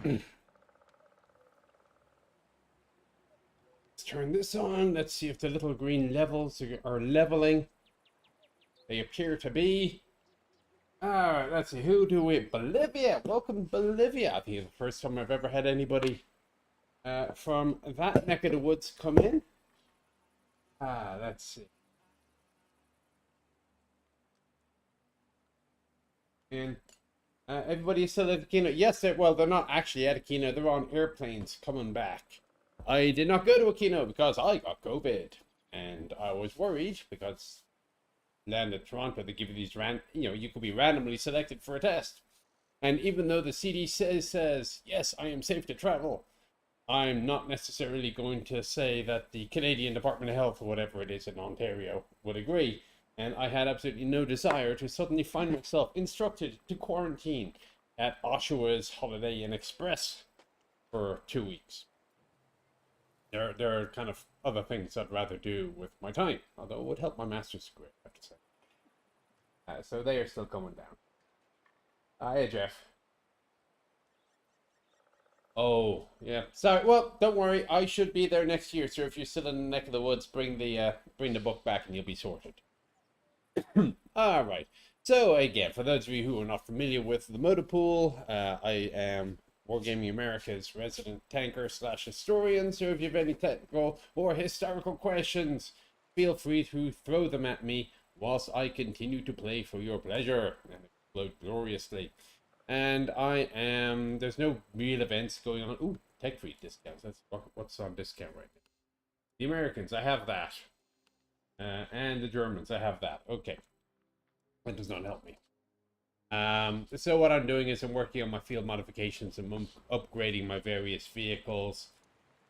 Let's turn this on. Let's see if the little green levels are leveling. They appear to be. Alright, let's see. Who do we... Bolivia! Welcome, Bolivia! I think it's the first time I've ever had anybody from that neck of the woods come in. Let's see. And everybody is still at Aquino. Yes, well, they're not actually at Aquino. They're on airplanes coming back. I did not go to Aquino because I got COVID. And I was worried because land at Toronto, they give you these you could be randomly selected for a test. And even though the CDC says, yes, I am safe to travel, I'm not necessarily going to say that the Canadian Department of Health, or whatever it is in Ontario, would agree. And I had absolutely no desire to suddenly find myself instructed to quarantine at Oshawa's Holiday Inn Express for 2 weeks. There are kind of other things I'd rather do with my time, although it would help my master's degree, I have to say. So they are still coming down. Hey, Jeff. Oh, yeah. Sorry. Well, don't worry. I should be there next year. So if you're still in the neck of the woods, bring the book back and you'll be sorted. All right. So again, for those of you who are not familiar with the motor pool, I am Wargaming America's resident tanker / historian. So if you have any technical or historical questions, feel free to throw them at me whilst I continue to play for your pleasure and explode gloriously. And there's no real events going on. Ooh, tech free discounts. That's what's on discount right now. The Americans, I have that. And the Germans, I have that. Okay. That does not help me. So what I'm doing is I'm working on my field modifications and upgrading my various vehicles.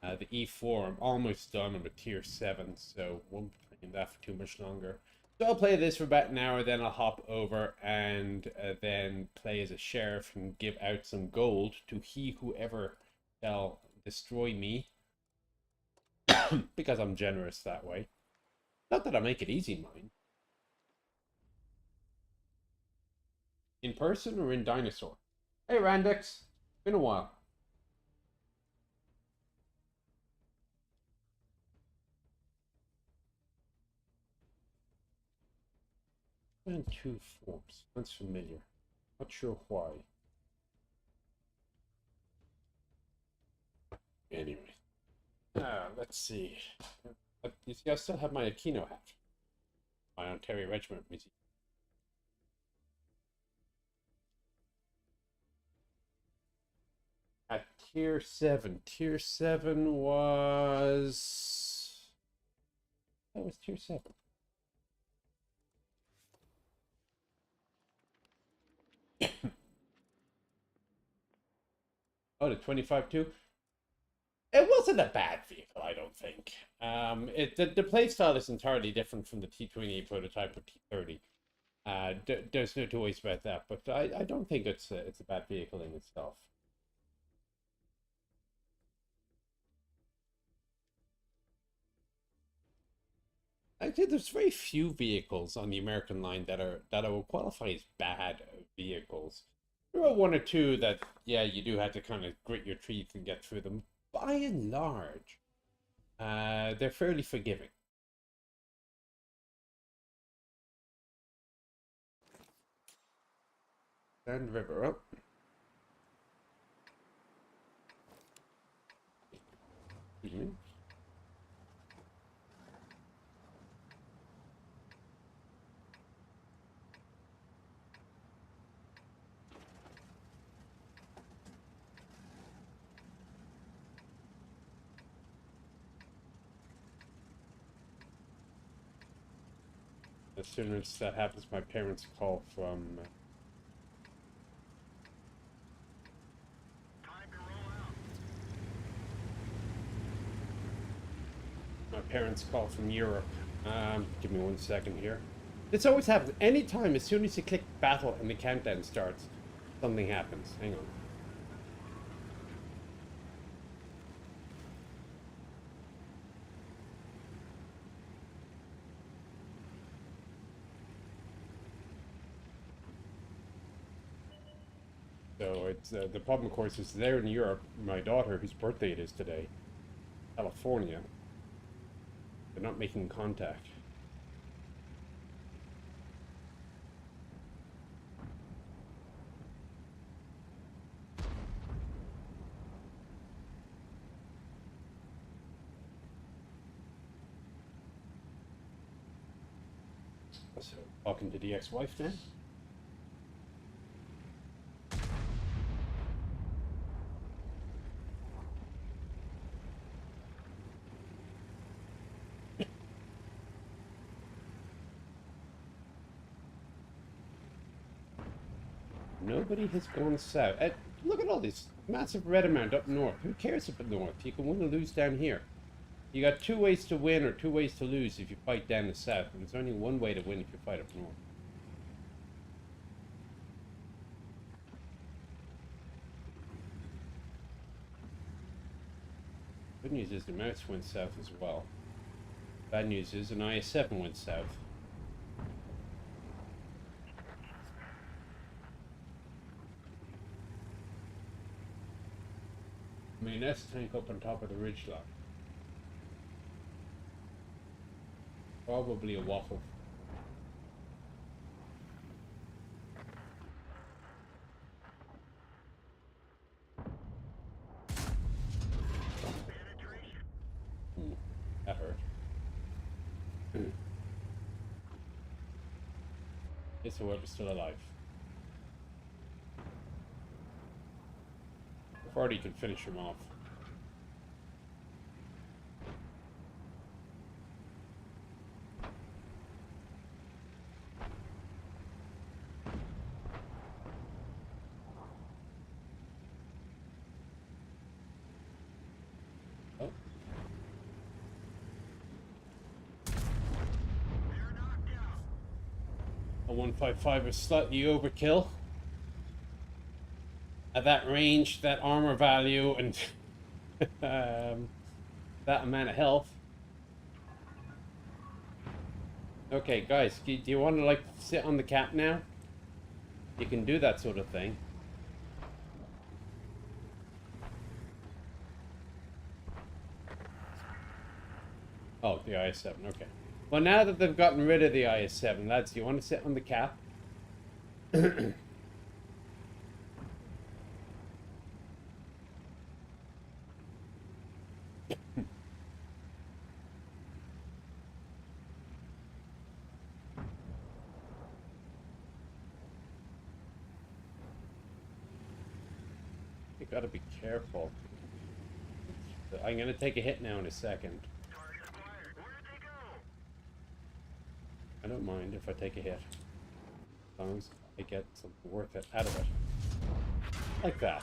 The E4, I'm almost done. I'm a tier 7, so won't be playing that for too much longer. So I'll play this for about an hour, then I'll hop over and then play as a sheriff and give out some gold to whoever shall destroy me. Because I'm generous that way. Not that I make it easy, mind. In person or in dinosaur? Hey, Randex. Been a while. And 2 forms. That's familiar. Not sure why. Anyway. Let's see. You see, I still have my Aquino hat. My Ontario Regiment Museum. At tier 7. Tier 7 was... That was tier 7. Oh, the 25 too? It wasn't a bad vehicle, I don't think. The playstyle is entirely different from the T-28 prototype or T-30. There's no two ways about that, but I don't think it's a bad vehicle in itself. I think there's very few vehicles on the American line that will qualify as bad vehicles. There are one or two that, yeah, you do have to kind of grit your teeth and get through them. By and large, they're fairly forgiving. Sand River up. As soon as that happens, my parents call from... My parents call from Europe. Give me 1 second here. This always happens. Anytime, as soon as you click battle and the countdown starts, something happens. Hang on. So So it's the problem, of course, is there in Europe. My daughter, whose birthday it is today, California, they're not making contact. So talking to the ex-wife now. Nobody has gone south. Look at all this massive red amount up north. Who cares up north? You can win or lose down here. You got two ways to win or two ways to lose if you fight down the south. And there's only one way to win if you fight up north. Good news is the mouse went south as well. Bad news is an IS-7 went south. I mean, that's tank up on top of the ridgeline. Probably a waffle. That hurt. It's whoever's still alive. Farty can finish him off. Oh. A 155 is slightly overkill. At that range, that armor value, and that amount of health. Okay, guys, do you want to like sit on the cap now? You can do that sort of thing. Oh, the IS-7, okay. Well, now that they've gotten rid of the IS-7, lads, do you want to sit on the cap? You gotta be careful. I'm gonna take a hit now in a second. I don't mind if I take a hit. As long as I get something worth it out of it. Like that.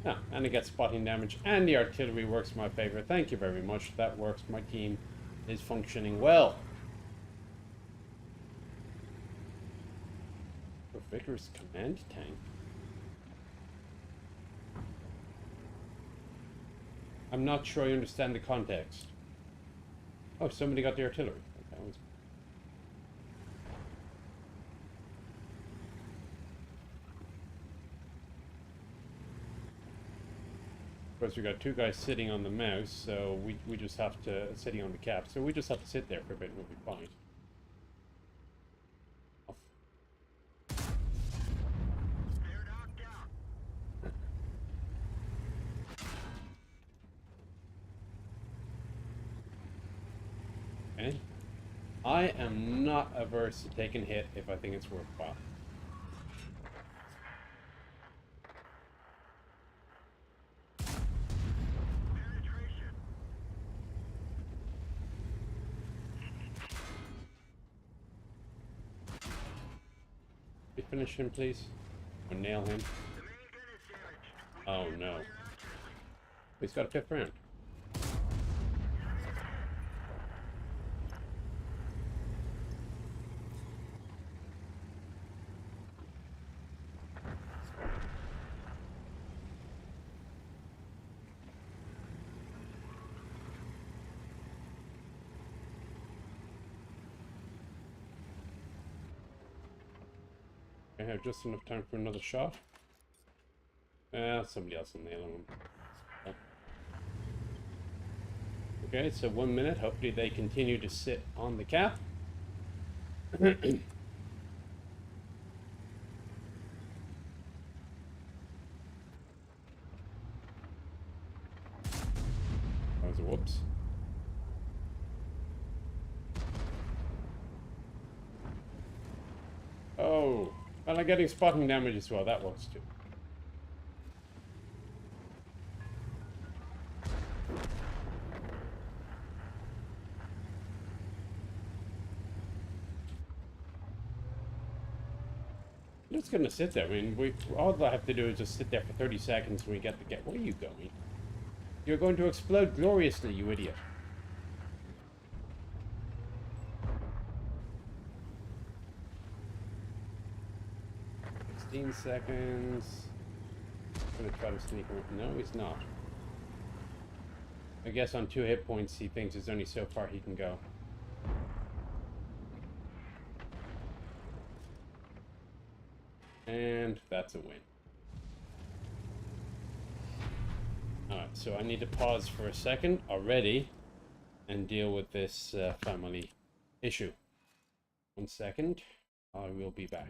Ah, and I get spotting damage, and the artillery works in my favor. Thank you very much. That works. My team is functioning well. A vigorous command tank. I'm not sure I understand the context. Oh, somebody got the artillery. Okay, of course, we got two guys sitting on the mouse, so we just have to sitting on the cap. So we just have to sit there for a bit, and we'll be fine. Okay. I am not averse to taking a hit if I think it's worthwhile. Can you finish him, please? Or nail him? Oh no. He's got a 5th round. I have just enough time for another shot. Somebody else will nail him. Okay, so 1 minute. Hopefully they continue to sit on the cap. That was a whoops. Oh, well, I'm getting spotting damage as well. That works too. I'm just gonna sit there. I mean, all I have to do is just sit there for 30 seconds when we get the get. Where are you going? You're going to explode gloriously, you idiot. 16 seconds. I'm gonna try to sneak him. No, he's not. I guess on 2 hit points, he thinks there's only so far he can go. And that's a win. Alright, so I need to pause for a second already and deal with this family issue. 1 second. I will be back.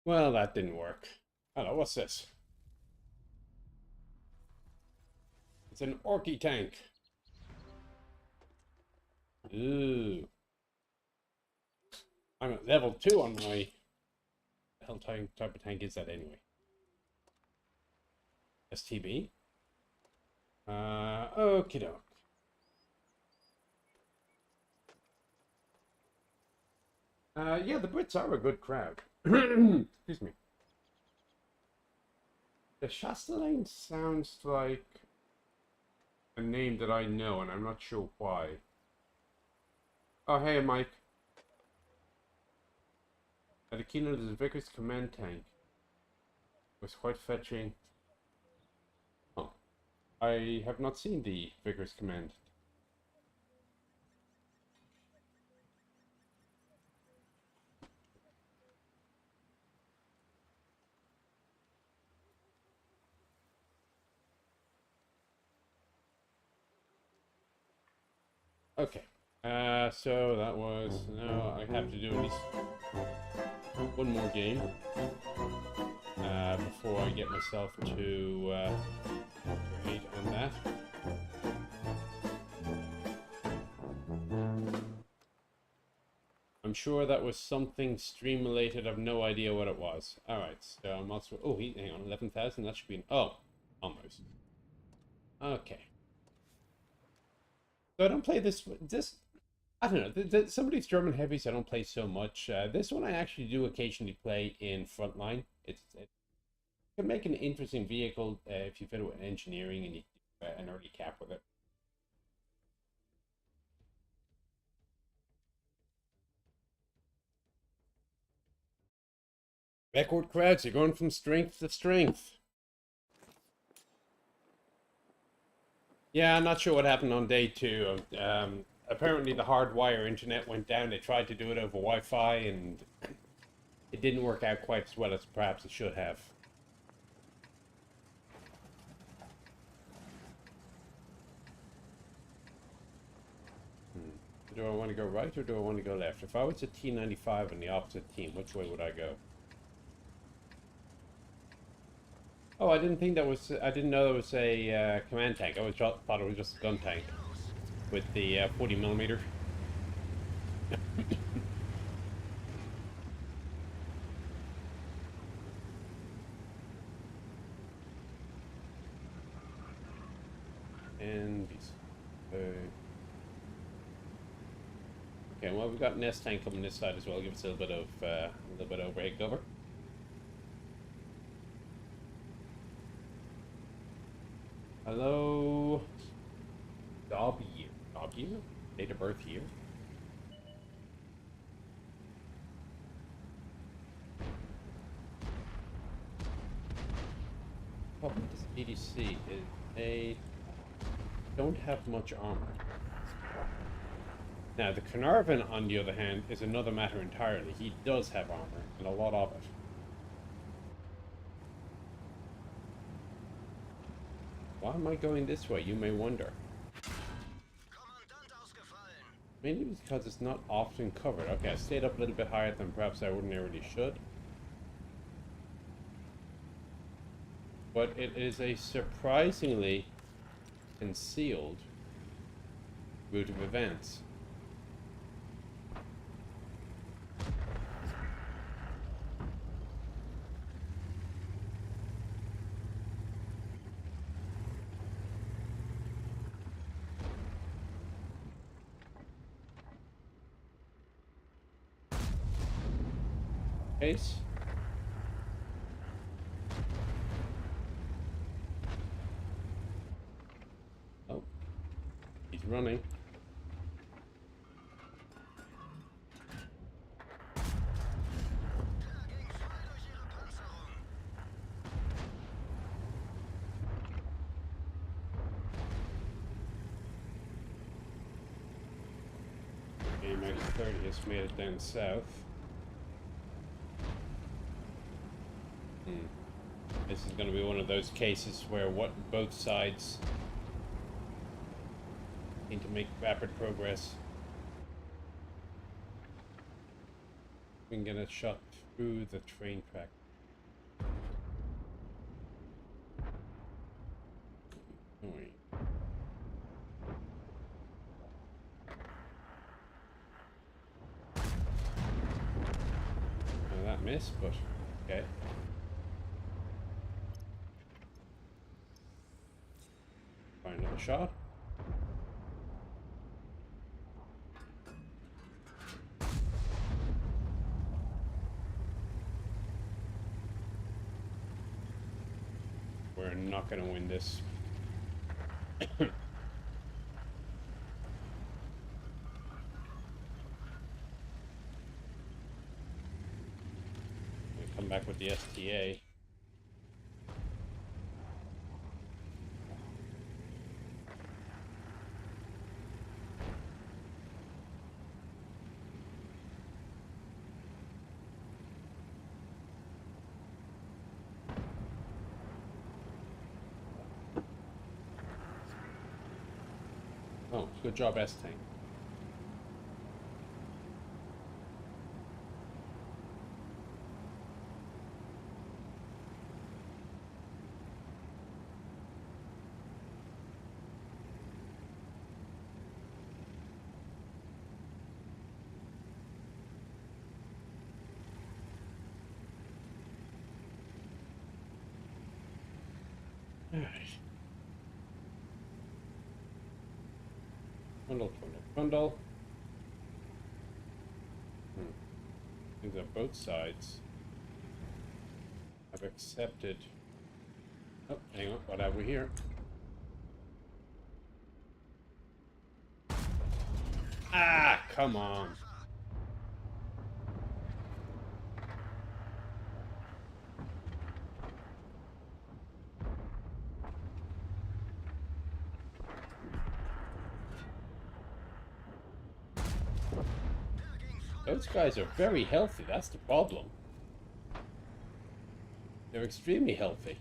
Well, that didn't work. Hello, what's this? It's an orky tank. Ooh. I'm at level 2 on my... The hell type of tank is that anyway? STB? Okie doke. Yeah, the Brits are a good crowd. Excuse me. The Chastelaine sounds like a name that I know, and I'm not sure why. Oh, hey, Mike. At the keynote of the Vickers command tank was quite fetching. Oh, I have not seen the Vickers command. Okay. So that was... No, I have to do at least one more game before I get myself to grade on that. I'm sure that was something stream related. I've no idea what it was. Alright, so I'm also... Oh, hang on, 11,000? That should be... Oh, almost. Okay. So I don't play this... I don't know. Some of these German heavies I don't play so much. This one I actually do occasionally play in Frontline. It can make an interesting vehicle if you fit it with engineering and you an early cap with it. Record crowds, you're going from strength to strength. Yeah, I'm not sure what happened on day 2. Apparently the hardwire internet went down. They tried to do it over Wi-Fi and it didn't work out quite as well as perhaps it should have. Do I want to go right or do I want to go left? If I was a T95 on the opposite team, which way would I go? Oh, I didn't think that was... I didn't know there was a command tank. I thought it was just a gun tank with the 40mm. And these. Okay, well, we've got an S-tank coming this side as well. Give us a little bit of overhead cover. Hello, Dob year. Dob year? Date of birth year? Oh, this EDC is a... don't have much armor. Now, the Carnarvon, on the other hand, is another matter entirely. He does have armor, and a lot of it. Why am I going this way, you may wonder? Maybe because it's not often covered. Okay, I stayed up a little bit higher than perhaps I ordinarily should. But it is a surprisingly concealed route of events. Case. Oh, he's running. Okay, Max 30 has made it down south. This is going to be one of those cases where both sides need to make rapid progress. We can get a shot through the train track. Now that missed, but okay. Find another shot. We're not going to win this. We'll come back with the STA. Oh, good job, S-Tank. All right. Bundle. These are both sides. I've accepted. Oh, hang on. What have we here? Ah, come on. Those guys are very healthy. That's the problem. They're extremely healthy.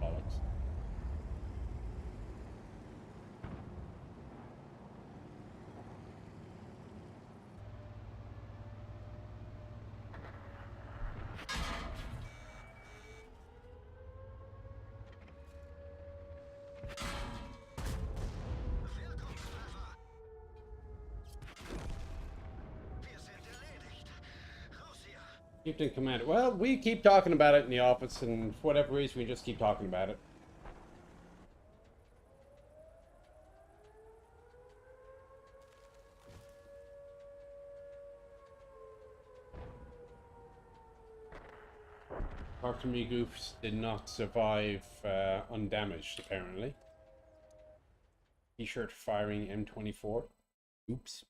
Bollocks. Chieftain Commander. Well, we keep talking about it in the office, and for whatever reason, we just keep talking about it. Artemis Goofs did not survive undamaged, apparently. T-shirt firing M24. Oops.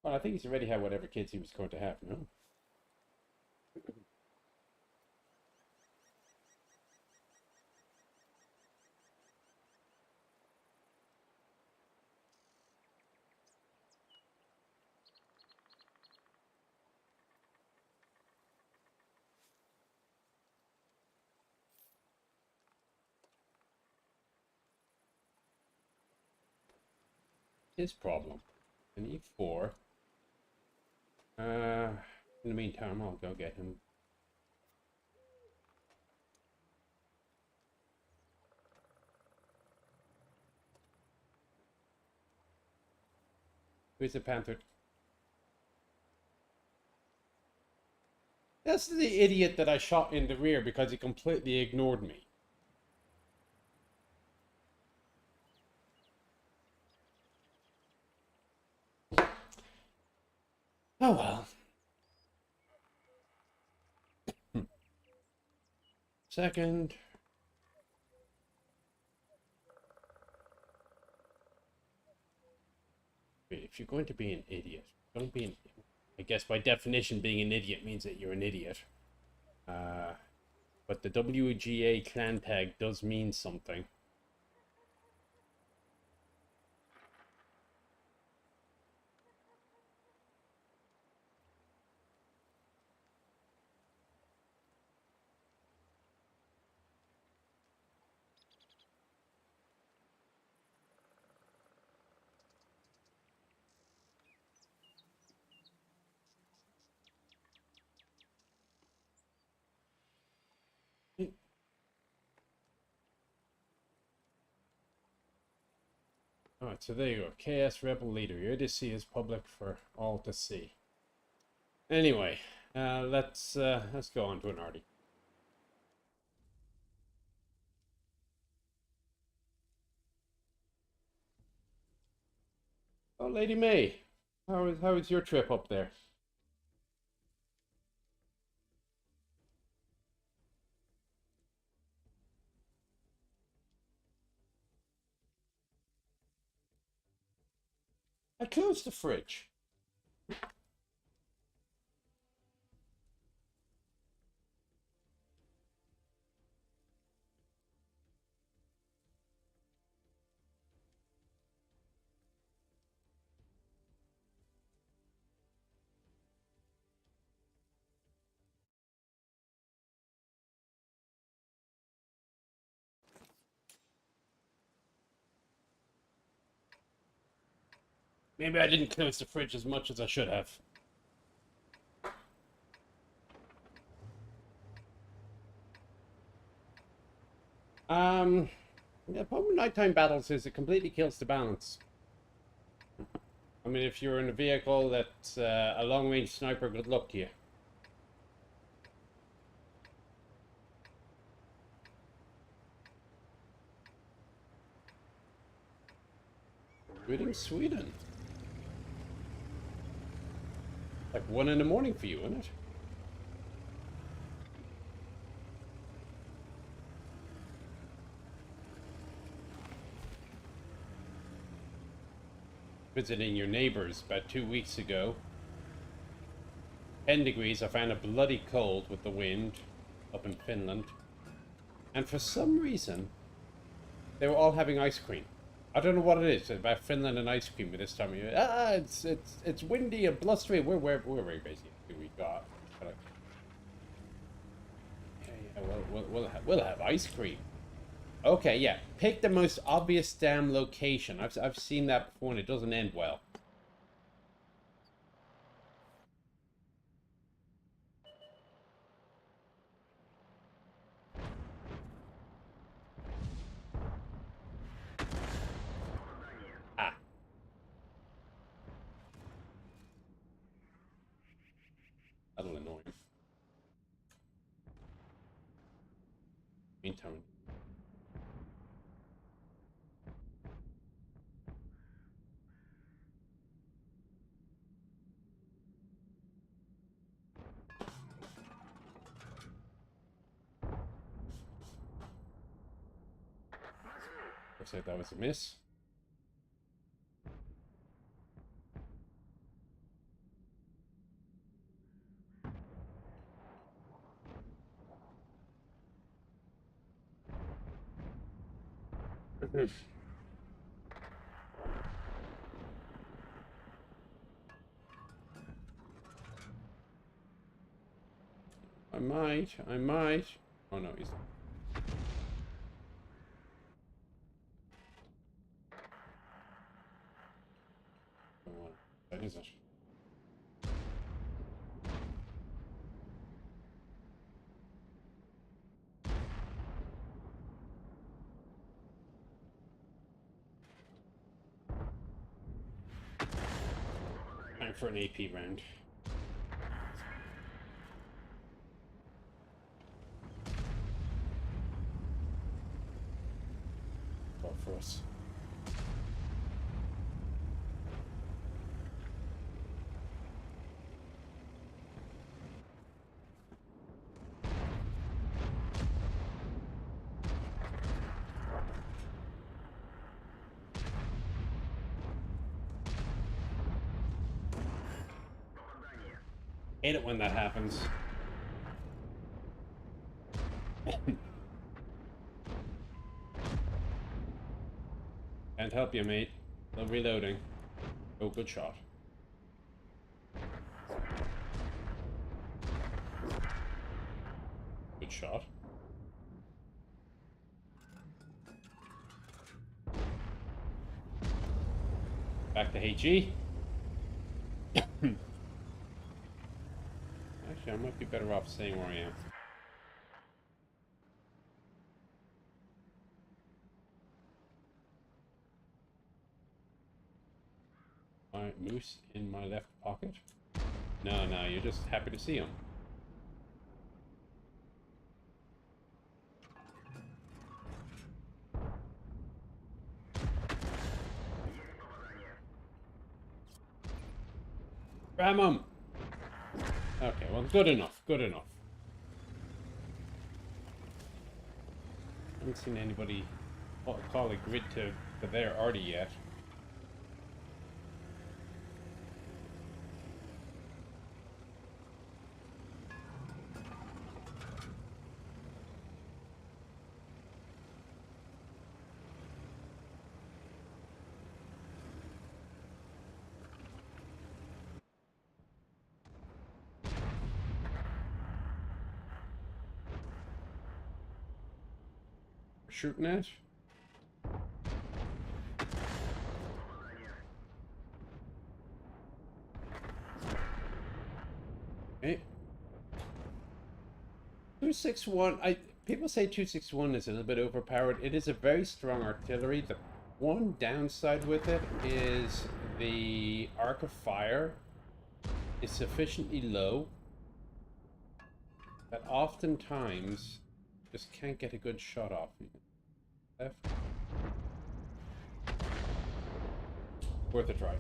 Well, I think he's already had whatever kids he was going to have, no? His problem. An E4. In the meantime, I'll go get him. Who's the Panther? That's the idiot that I shot in the rear because he completely ignored me. Oh well. Second. If you're going to be an idiot, don't be an... I guess by definition being an idiot means that you're an idiot. But the WGA clan tag does mean something. Alright, so there you go. KS Rebel Leader. Your Odyssey is public for all to see. Anyway, let's go on to an arty. Oh, Lady May, how was your trip up there? I closed the fridge. Maybe I didn't close the fridge as much as I should have. The problem with nighttime battles is it completely kills the balance. I mean, if you're in a vehicle that's a long-range sniper, good luck to you. Greetings, Sweden. Like 1 in the morning for you, isn't it? visiting your neighbors about 2 weeks ago. 10 degrees. I found it bloody cold with the wind up in Finland. And for some reason, they were all having ice cream. I don't know what it is about Finland and ice cream at this time of year. It's windy and blustery. We're very busy. We got. Yeah. We'll have ice cream. Okay, yeah. Pick the most obvious damn location. I've seen that before, and it doesn't end well. That'll annoy him. Meantime. Looks like that was a miss. I might. Oh no, he's. That is it. Time for an AP round. For us. Hate it when that happens. Can't help you, mate. Still reloading. Oh, good shot. Good shot. Back to HE. Actually, I might be better off staying where I am. Alright, moose in my left pocket. No, you're just happy to see him. Ram him! Okay, well, good enough, good enough. Haven't seen anybody call a grid to their Artie yet. Shooting at? Okay. 261. People say 261 is a little bit overpowered. It is a very strong artillery. The one downside with it is the arc of fire is sufficiently low that oftentimes just can't get a good shot off. Left. Worth a try.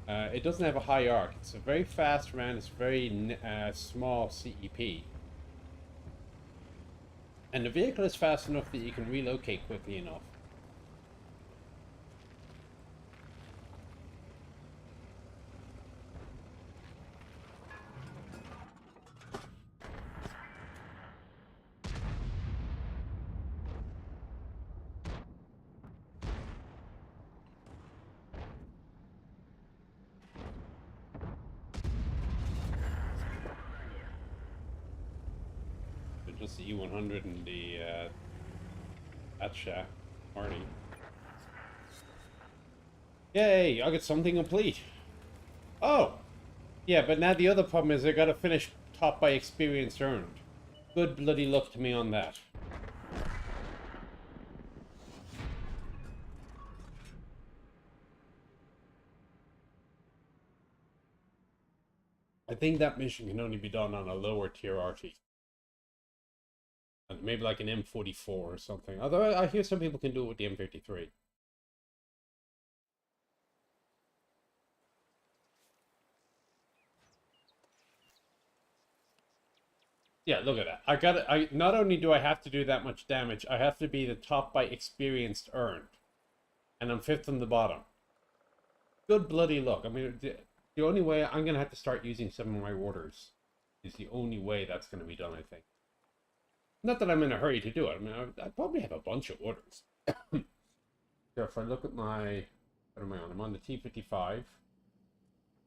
It doesn't have a high arc. It's a very fast round. It's very small CEP. And the vehicle is fast enough that you can relocate quickly enough. just the E100 and the that shaft party. Yay! I got something complete. Oh, yeah, but now the other problem is I gotta finish top by experience earned. Good bloody luck to me on that. I think that mission can only be done on a lower tier RT. Maybe like an M44 or something. Although I hear some people can do it with the M53. Yeah, look at that. I not only do I have to do that much damage, I have to be the top by experience earned. And I'm 5th from the bottom. Good bloody luck. I mean, the only way I'm going to have to start using some of my orders is the only way that's going to be done, I think. Not that I'm in a hurry to do it. I mean, I probably have a bunch of orders. So if I look at my... What am I on? I'm on the T55.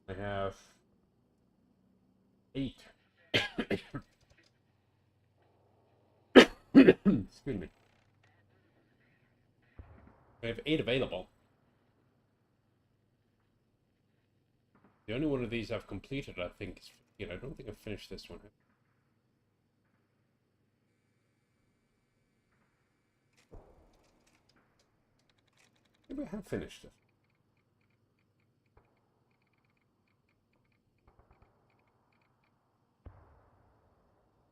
I have 8. Excuse me. I have 8 available. The only one of these I've completed, I think, is 15. I don't think I've finished this one. Maybe I have finished it.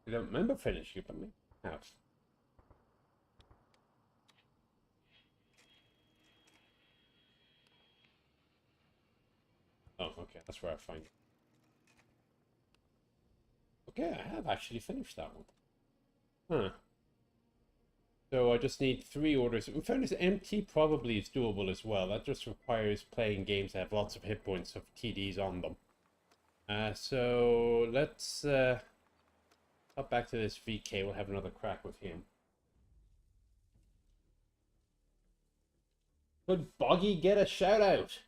I don't remember finishing it, but maybe I have. Oh, okay, that's where I find it. Okay, I have actually finished that one. Huh. So I just need 3 orders. In fairness, MT probably is doable as well. That just requires playing games that have lots of hit points of TDs on them. So let's hop back to this VK. We'll have another crack with him. Could Boggy get a shout out?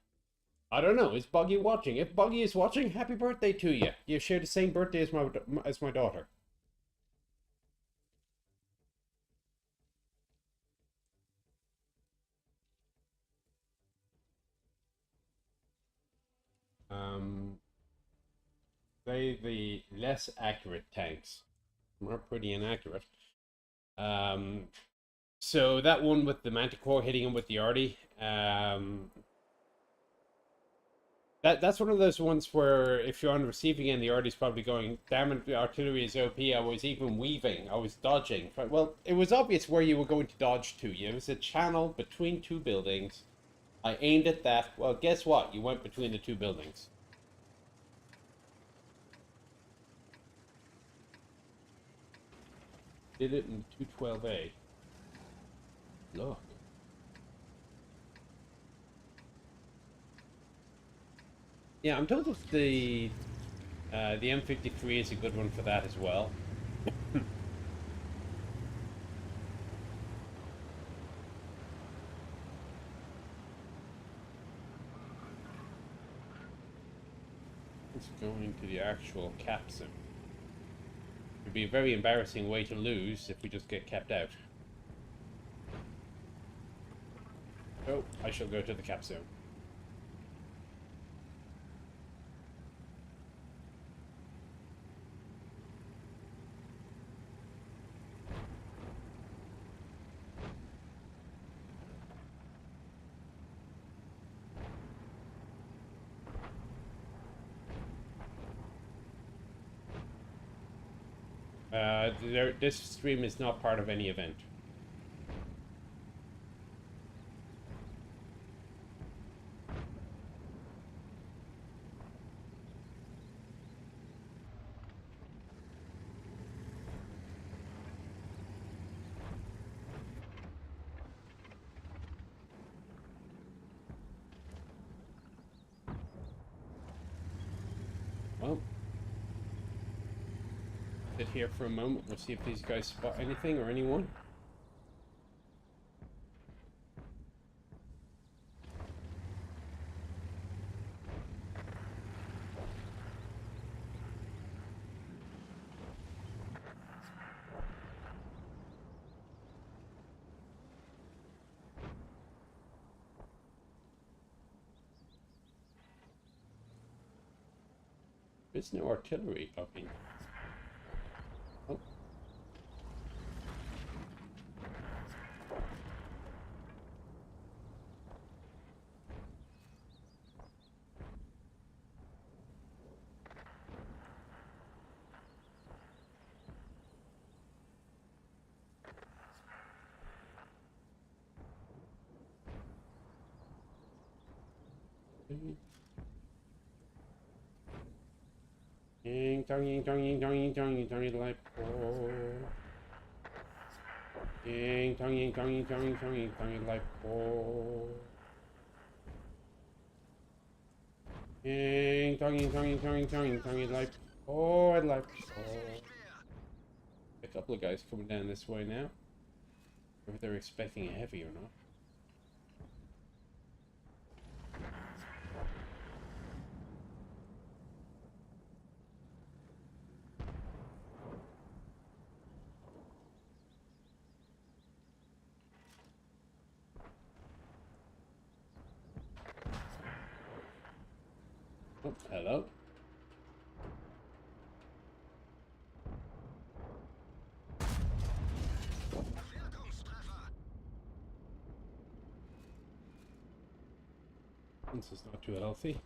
I don't know. Is Boggy watching? If Boggy is watching, happy birthday to you. You share the same birthday as my daughter. The less accurate tanks. More pretty inaccurate. So that one with the Manticore hitting him with the Arty, that's one of those ones where if you're on the receiving end, the Arty's probably going, damn it, the artillery is OP. I was even weaving. I was dodging. Well, it was obvious where you were going to dodge to. It was a channel between 2 buildings. I aimed at that. Well, guess what? You went between the 2 buildings. Did it in 212A. Look. Yeah, I'm told that the M53 is a good one for that as well. Let's go into the actual cap zone. It'd be a very embarrassing way to lose if we just get kept out. So, I shall go to the cap zone. This stream is not part of any event. Well, sit here for a moment. We'll see if these guys spot anything or anyone. There's no artillery popping. Oh. Ying tong ying tong ying tong ying tong ying tong ying like oh. Ying tong ying tong ying tong ying tong ying tong ying like oh. Ying tong ying tong ying tong ying tong ying tong ying like oh. I'd like oh. A couple of guys coming down this way now. Whether they're expecting a heavy or not. Oh, hello. This is not too healthy.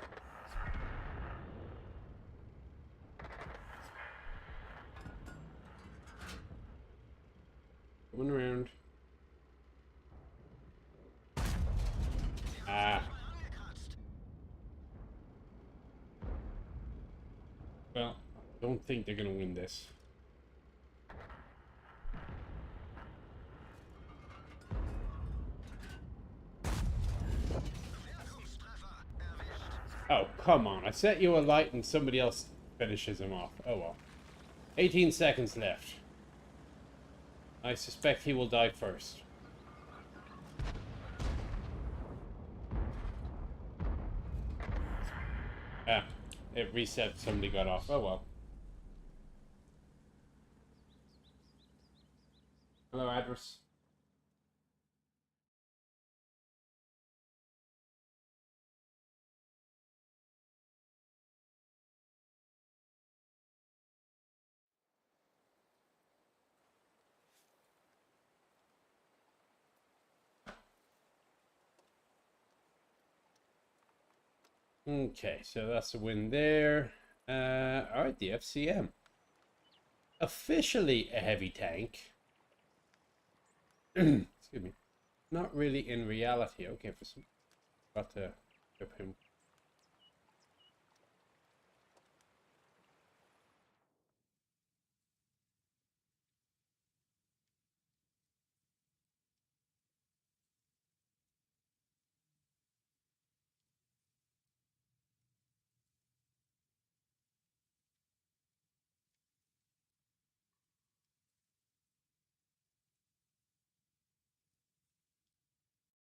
Coming around. Ah. Well, I don't think they're gonna win this. Oh, come on. I set you a light and somebody else finishes him off. Oh well. 18 seconds left. I suspect he will die first. Ah, it reset. Somebody got off. Oh well. Hello, address. Okay, so that's a win there. Alright, the FCM. Officially a heavy tank. Excuse me. Not really in reality. Okay, for some. Got to equip him.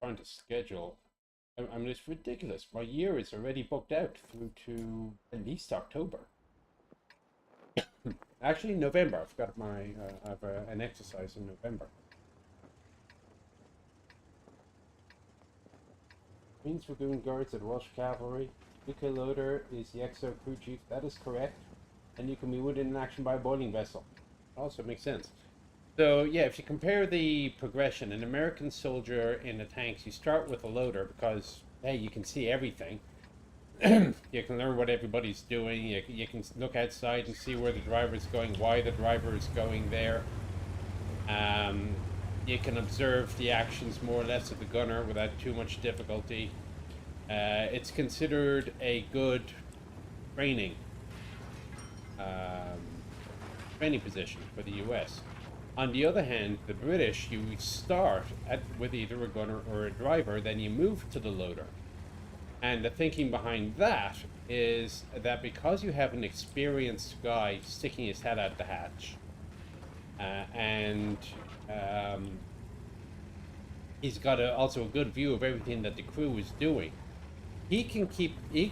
Trying to schedule. I mean, it's ridiculous. My year is already booked out through to at least October. Actually, November. I've got my. I have an exercise in November. Means we're doing guards at Welsh Cavalry. UK loader is the XO crew chief. That is correct. And you can be wounded in action by a boiling vessel. Also makes sense. So yeah, if you compare the progression, an American soldier in the tanks, you start with a loader because hey, you can see everything. You can learn what everybody's doing. You can look outside and see where the driver is going, why the driver is going there. You can observe the actions more or less of the gunner without too much difficulty. It's considered a good training training position for the US. On the other hand, the British, you start with either a gunner or a driver, then you move to the loader. And the thinking behind that is that because you have an experienced guy sticking his head out the hatch, and he's got also a good view of everything that the crew is doing, he can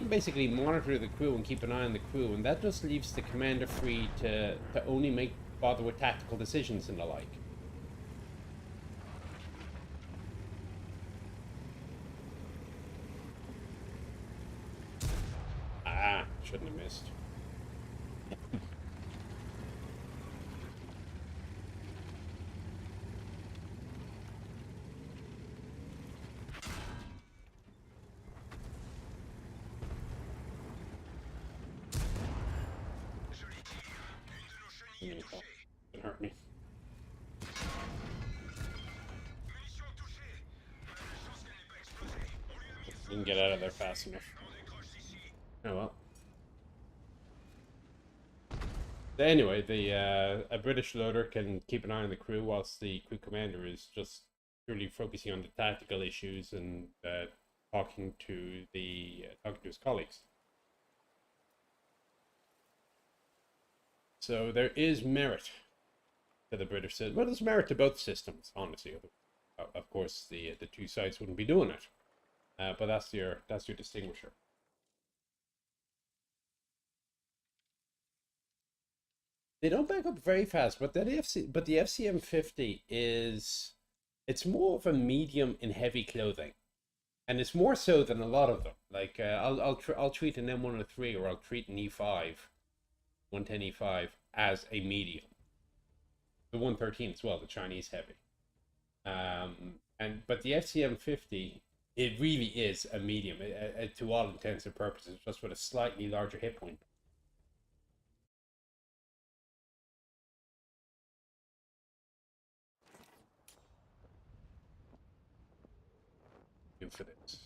basically monitor the crew and keep an eye on the crew, and that just leaves the commander free to only bother with tactical decisions and the like. Ah, shouldn't have missed. It hurt me. Didn't get out of there fast enough. Oh well. Anyway, a British loader can keep an eye on the crew, whilst the crew commander is just purely focusing on the tactical issues and talking to his colleagues. So there is merit to the British system. Well, there's merit to both systems, honestly. Of course, the two sides wouldn't be doing it, but that's your distinguisher. They don't back up very fast, but the FCM50 it's more of a medium in heavy clothing, and it's more so than a lot of them. Like I'll treat an M103 or I'll treat an E5, 110 E5 as a medium. The 113 as well, the Chinese heavy. But the FCM50, it really is a medium to all intents and purposes, just with a slightly larger hit point. Infinite.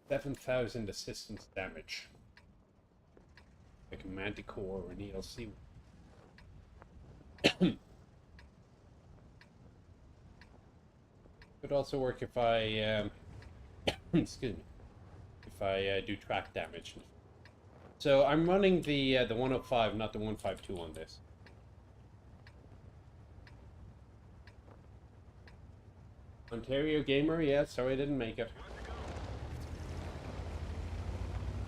7,000 assistance damage. Like a Manticore or an ELC. Could also work if I, excuse me, if I do track damage. So I'm running the 105, not the 152 on this. Ontario Gamer, yeah, sorry I didn't make it.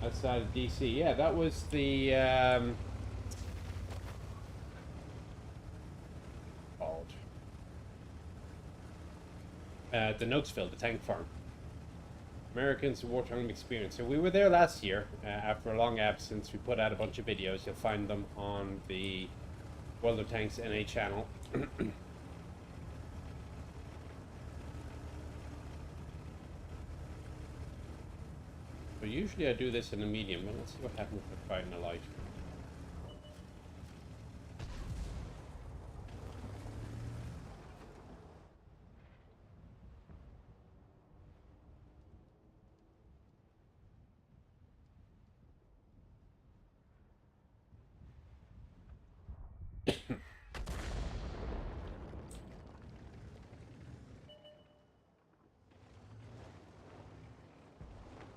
Outside of DC, yeah, that was the called the Nokesville, the tank farm. Americans wartime experience. So we were there last year after a long absence. We put out a bunch of videos. You'll find them on the World of Tanks NA channel. So usually I do this in a medium, but let's see what happens if I try in a light.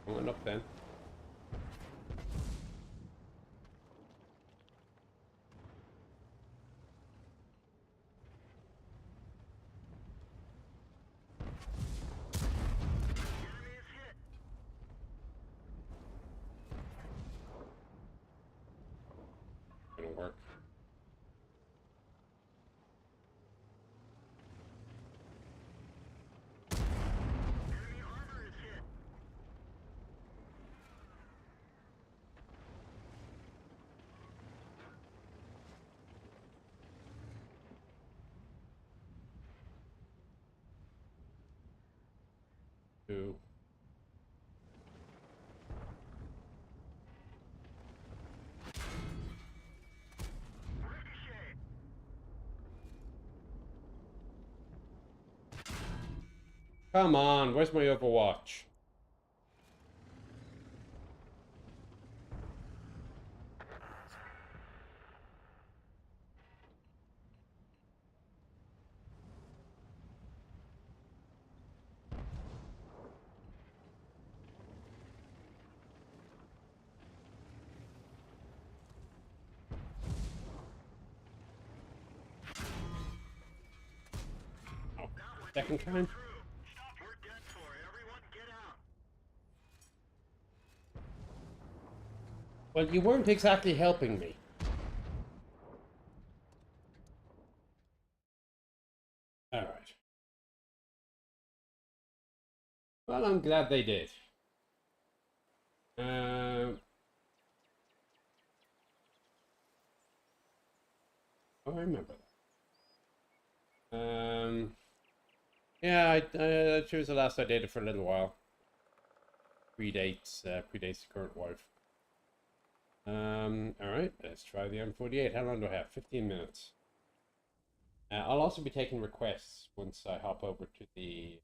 I went up then. Gonna work. Two. Come on, where's my Overwatch? Oh, second time? Well, you weren't exactly helping me. Alright. Well, I'm glad they did. I remember that. Yeah, she was the last I dated for a little while. Predates the current wife. All right, let's try the M48. How long do I have? 15 minutes. I'll also be taking requests once I hop over to the.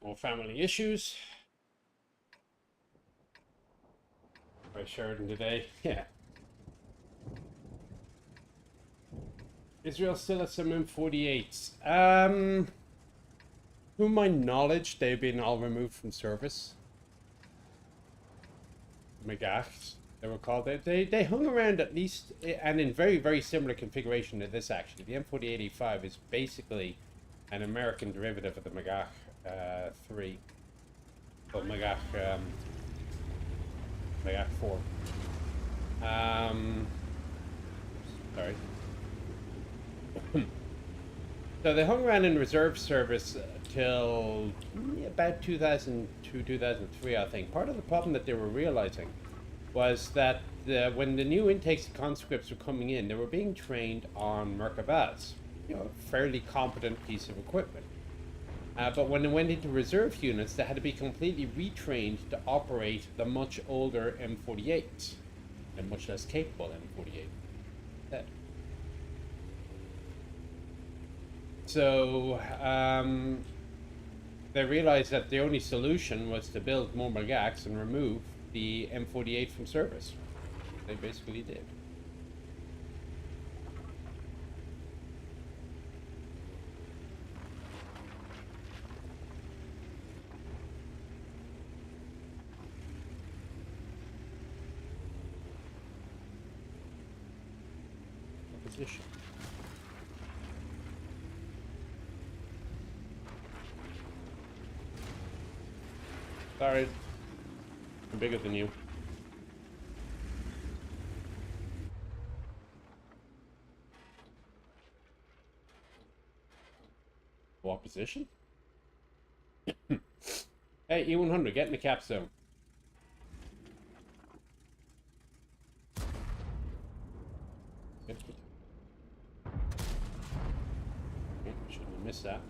More family issues. By Sheridan today. Yeah. Israel still has some M48s. To my knowledge, they've been all removed from service. Megachs, they were called. They hung around at least, and in very, very similar configuration to this actually. The M4085 is basically an American derivative of the Megach 3. Or Megach 4. Sorry. So they hung around in reserve service till about 2002, 2003, I think. Part of the problem that they were realizing was that when the new intakes of conscripts were coming in, they were being trained on Merkavas, a fairly competent piece of equipment. But when they went into reserve units, they had to be completely retrained to operate the much older M48s, and much less capable M48. So they realized that the only solution was to build more Megachs and remove the M48 from service. They basically did. Position. Sorry, I'm bigger than you. What position? Hey, E100, get in the cap zone. Okay, shouldn't have missed that.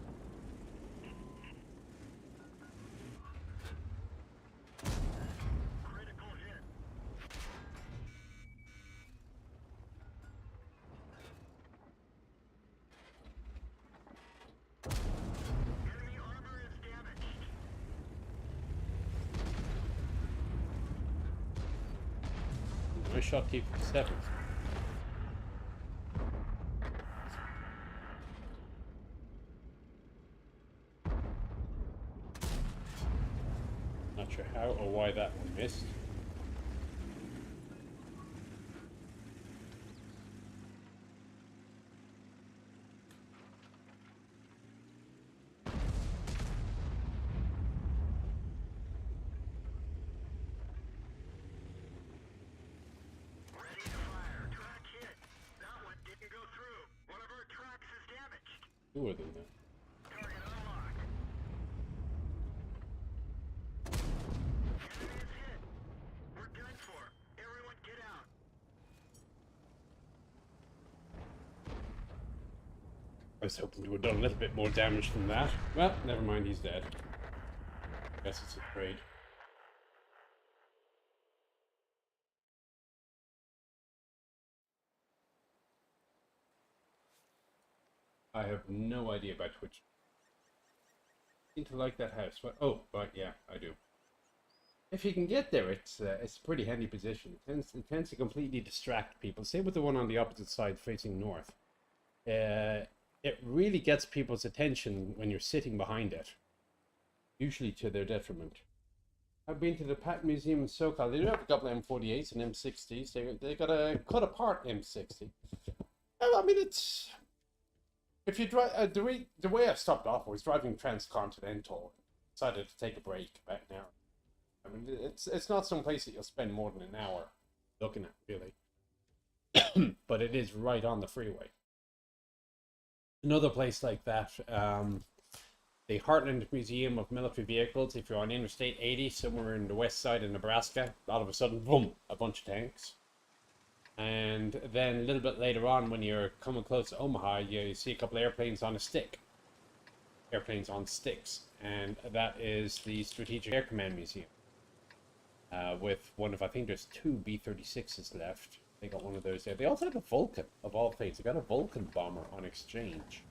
My shot keep 7. Not sure how or why that one missed. Two of them then. I was hoping to have done a little bit more damage than that. Well, never mind, he's dead. Guess it's a trade. I have no idea about Twitch. Seem to like that house. What? Oh, right, yeah, I do. If you can get there, it's a pretty handy position. It tends to completely distract people. Same with the one on the opposite side facing north. It really gets people's attention when you're sitting behind it, usually to their detriment. I've been to the Pat Museum in SoCal. They do have a couple of M48s and M60s. They got a cut apart M60. I mean, it's if you drive the way I stopped off was driving transcontinental. Decided to take a break about an hour. I mean, it's not some place that you'll spend more than an hour looking at, really. But it is right on the freeway. Another place like that, the Heartland Museum of Military Vehicles. If you're on Interstate 80 somewhere in the west side of Nebraska, all of a sudden, boom, a bunch of tanks. And then a little bit later on, when you're coming close to Omaha, you see a couple of airplanes on a stick. Airplanes on sticks. And that is the Strategic Air Command Museum. With one of, I think there's two B-36s left. They got one of those there. They also have a Vulcan, of all things. They got a Vulcan bomber on exchange.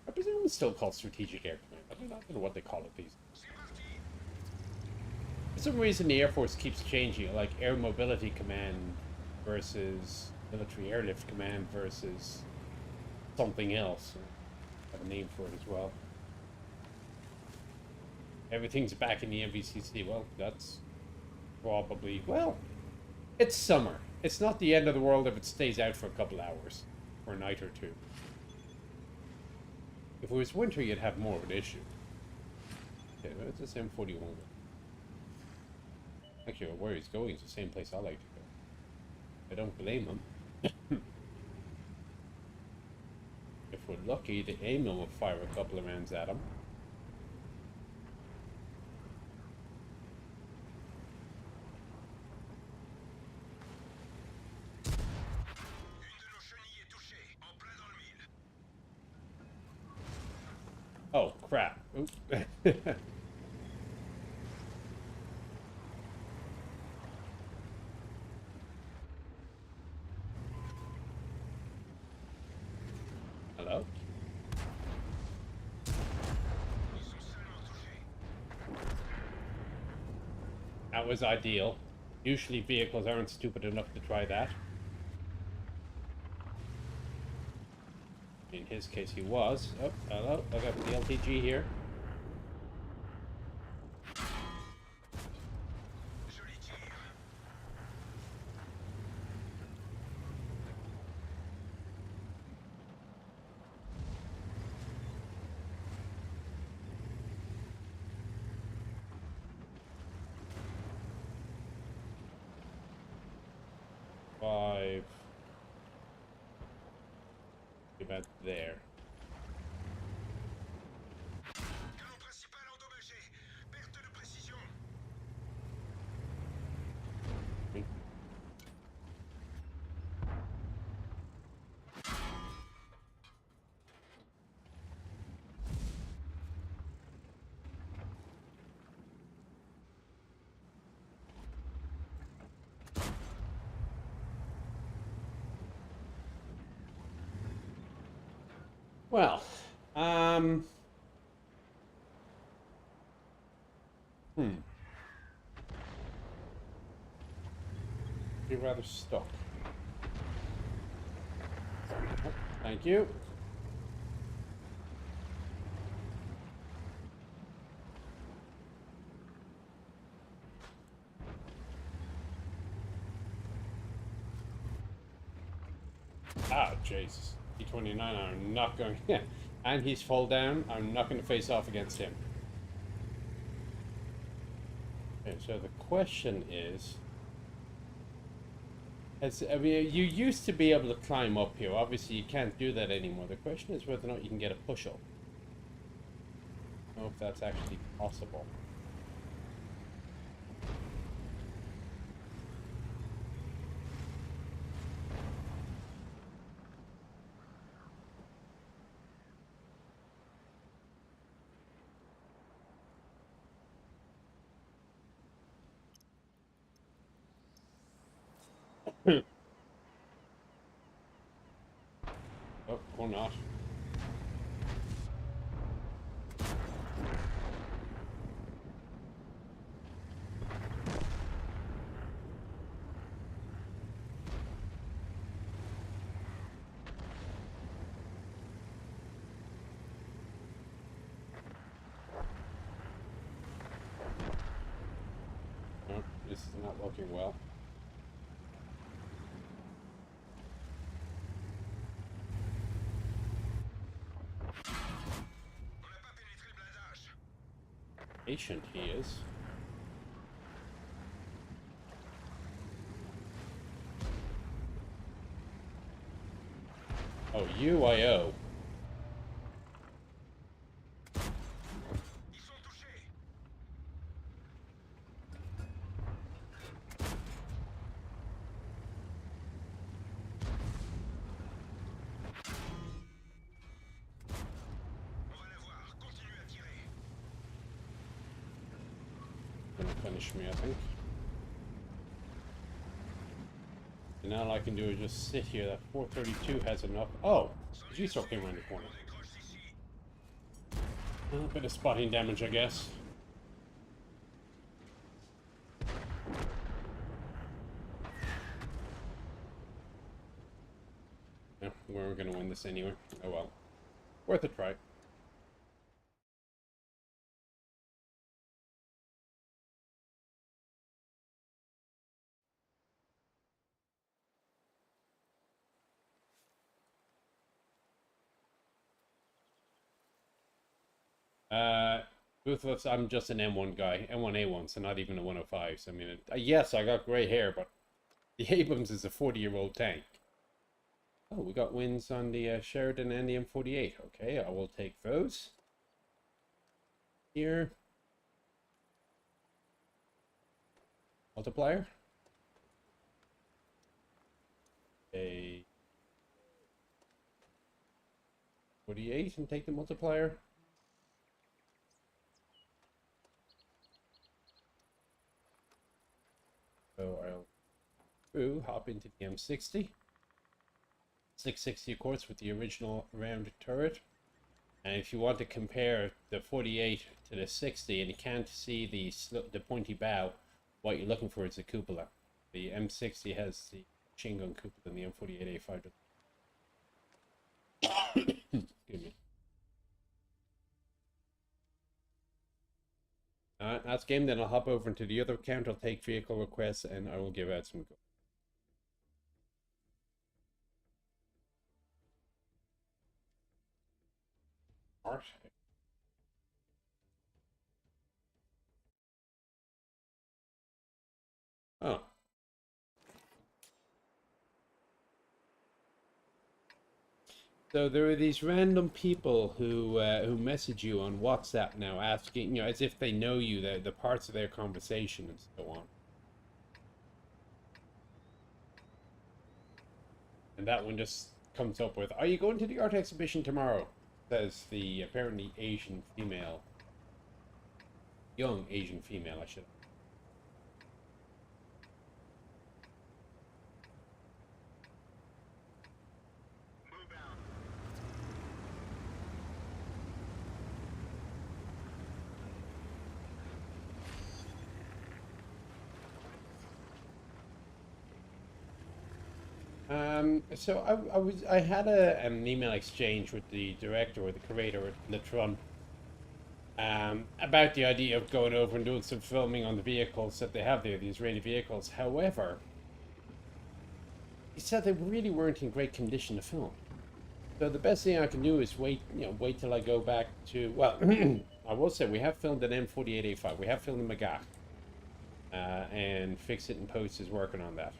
I presume it's still called Strategic Air Command. I don't know what they call it these days. For some reason, the Air Force keeps changing, like Air Mobility Command versus Military Airlift Command versus something else. I have a name for it as well. Everything's back in the MVCC. Well, that's probably... Well, it's summer. It's not the end of the world if it stays out for a couple hours. For a night or two. If it was winter, you'd have more of an issue. Okay, where's this M41? Actually, where he's going is the same place I like to go. I don't blame him. If we're lucky, the AIM will fire a couple of rounds at him. Oh, crap. Hello? That was ideal. Usually vehicles aren't stupid enough to try that. In his case, he was. Oh, hello. I got the LTG here. Five. About there. Well, Be rather stuck. Oh, thank you. Ah, Jesus. P29, I'm not going... And he's fall down. I'm not going to face off against him. Okay, so the question is... I mean, you used to be able to climb up here. Obviously, you can't do that anymore. The question is whether or not you can get a push-up. I don't know if that's actually possible. Oh, or not. working well. Patient he is. Oh, UIO. Gonna finish me, I think. And now all I can do is just sit here. That 432 has enough. Oh, the G-Star came around the corner. A bit of spotting damage, I guess. Yeah, we're gonna win this anyway. Oh well. Worth a try. Ruthless, I'm just an M1 guy. M1A1, so not even a 105. So, I mean, yes, I got grey hair, but the Abrams is a 40-year-old tank. Oh, we got wins on the Sheridan and the M48. Okay, I will take those. Here. Multiplier. A 48 and take the multiplier. So I'll hop into the M60. 660, of course, with the original round turret. And if you want to compare the 48 to the 60 and you can't see the pointy bow, what you're looking for is the cupola. The M60 has the machine gun cupola and the M48A5. Excuse me. That's game. Then I'll hop over into the other account. I'll take vehicle requests and I will give out some gold. Art. Oh. So there are these random people who message you on WhatsApp now, asking, as if they know you, the parts of their conversation and so on. And that one just comes up with, "Are you going to the art exhibition tomorrow?" Says the apparently Asian female, young Asian female, I should. So I had an email exchange with the director or the curator at Latron about the idea of going over and doing some filming on the vehicles that they have there, the Israeli vehicles. However, he said they really weren't in great condition to film. So the best thing I can do is wait till I go back to, well, I will say we have filmed an M48A5, we have filmed a Magach, and Fix It and Post is working on that.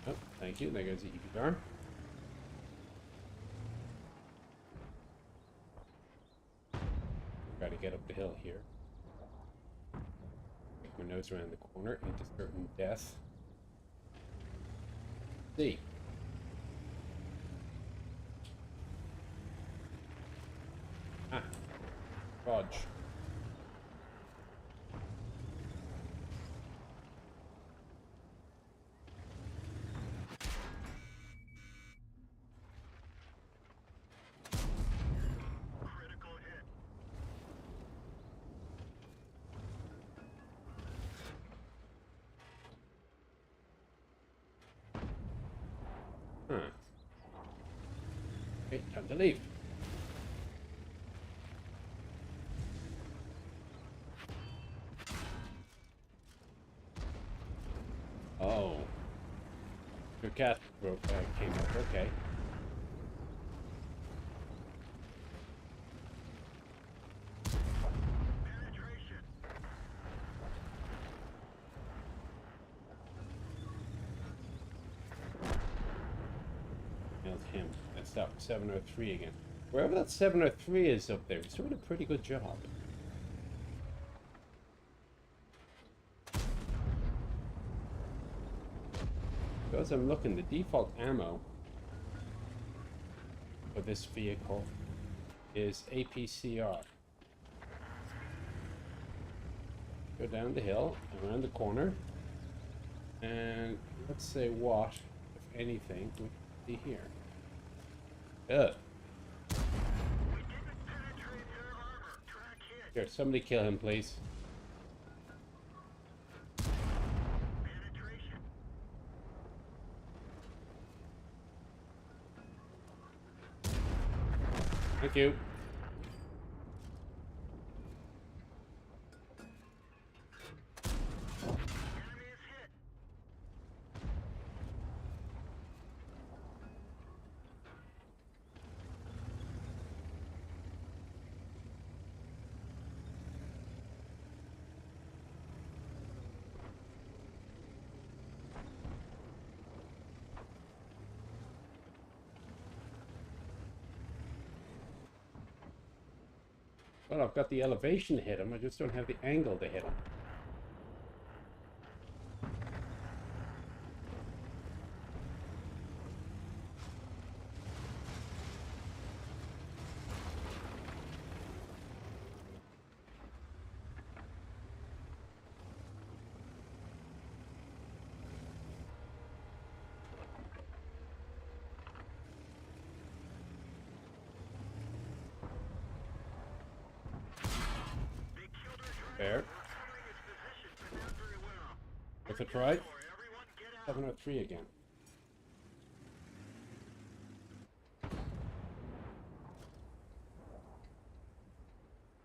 Oh, thank you. There goes the EPR. Got to get up the hill here. Take my nose around the corner into certain death. See. Ah. Fudge. Huh. Okay, time to leave. Oh. Your cat came up. Okay. Nailed him. That's that 703 again. Wherever that 703 is up there, he's doing a pretty good job. As I'm looking, the default ammo for this vehicle is APCR. Go down the hill, around the corner, and let's say what, if anything, we see here. Ugh. Here, somebody kill him, please. Thank you. Well, I've got the elevation to hit him, I just don't have the angle to hit him. Fair. Worth a try. 703 again.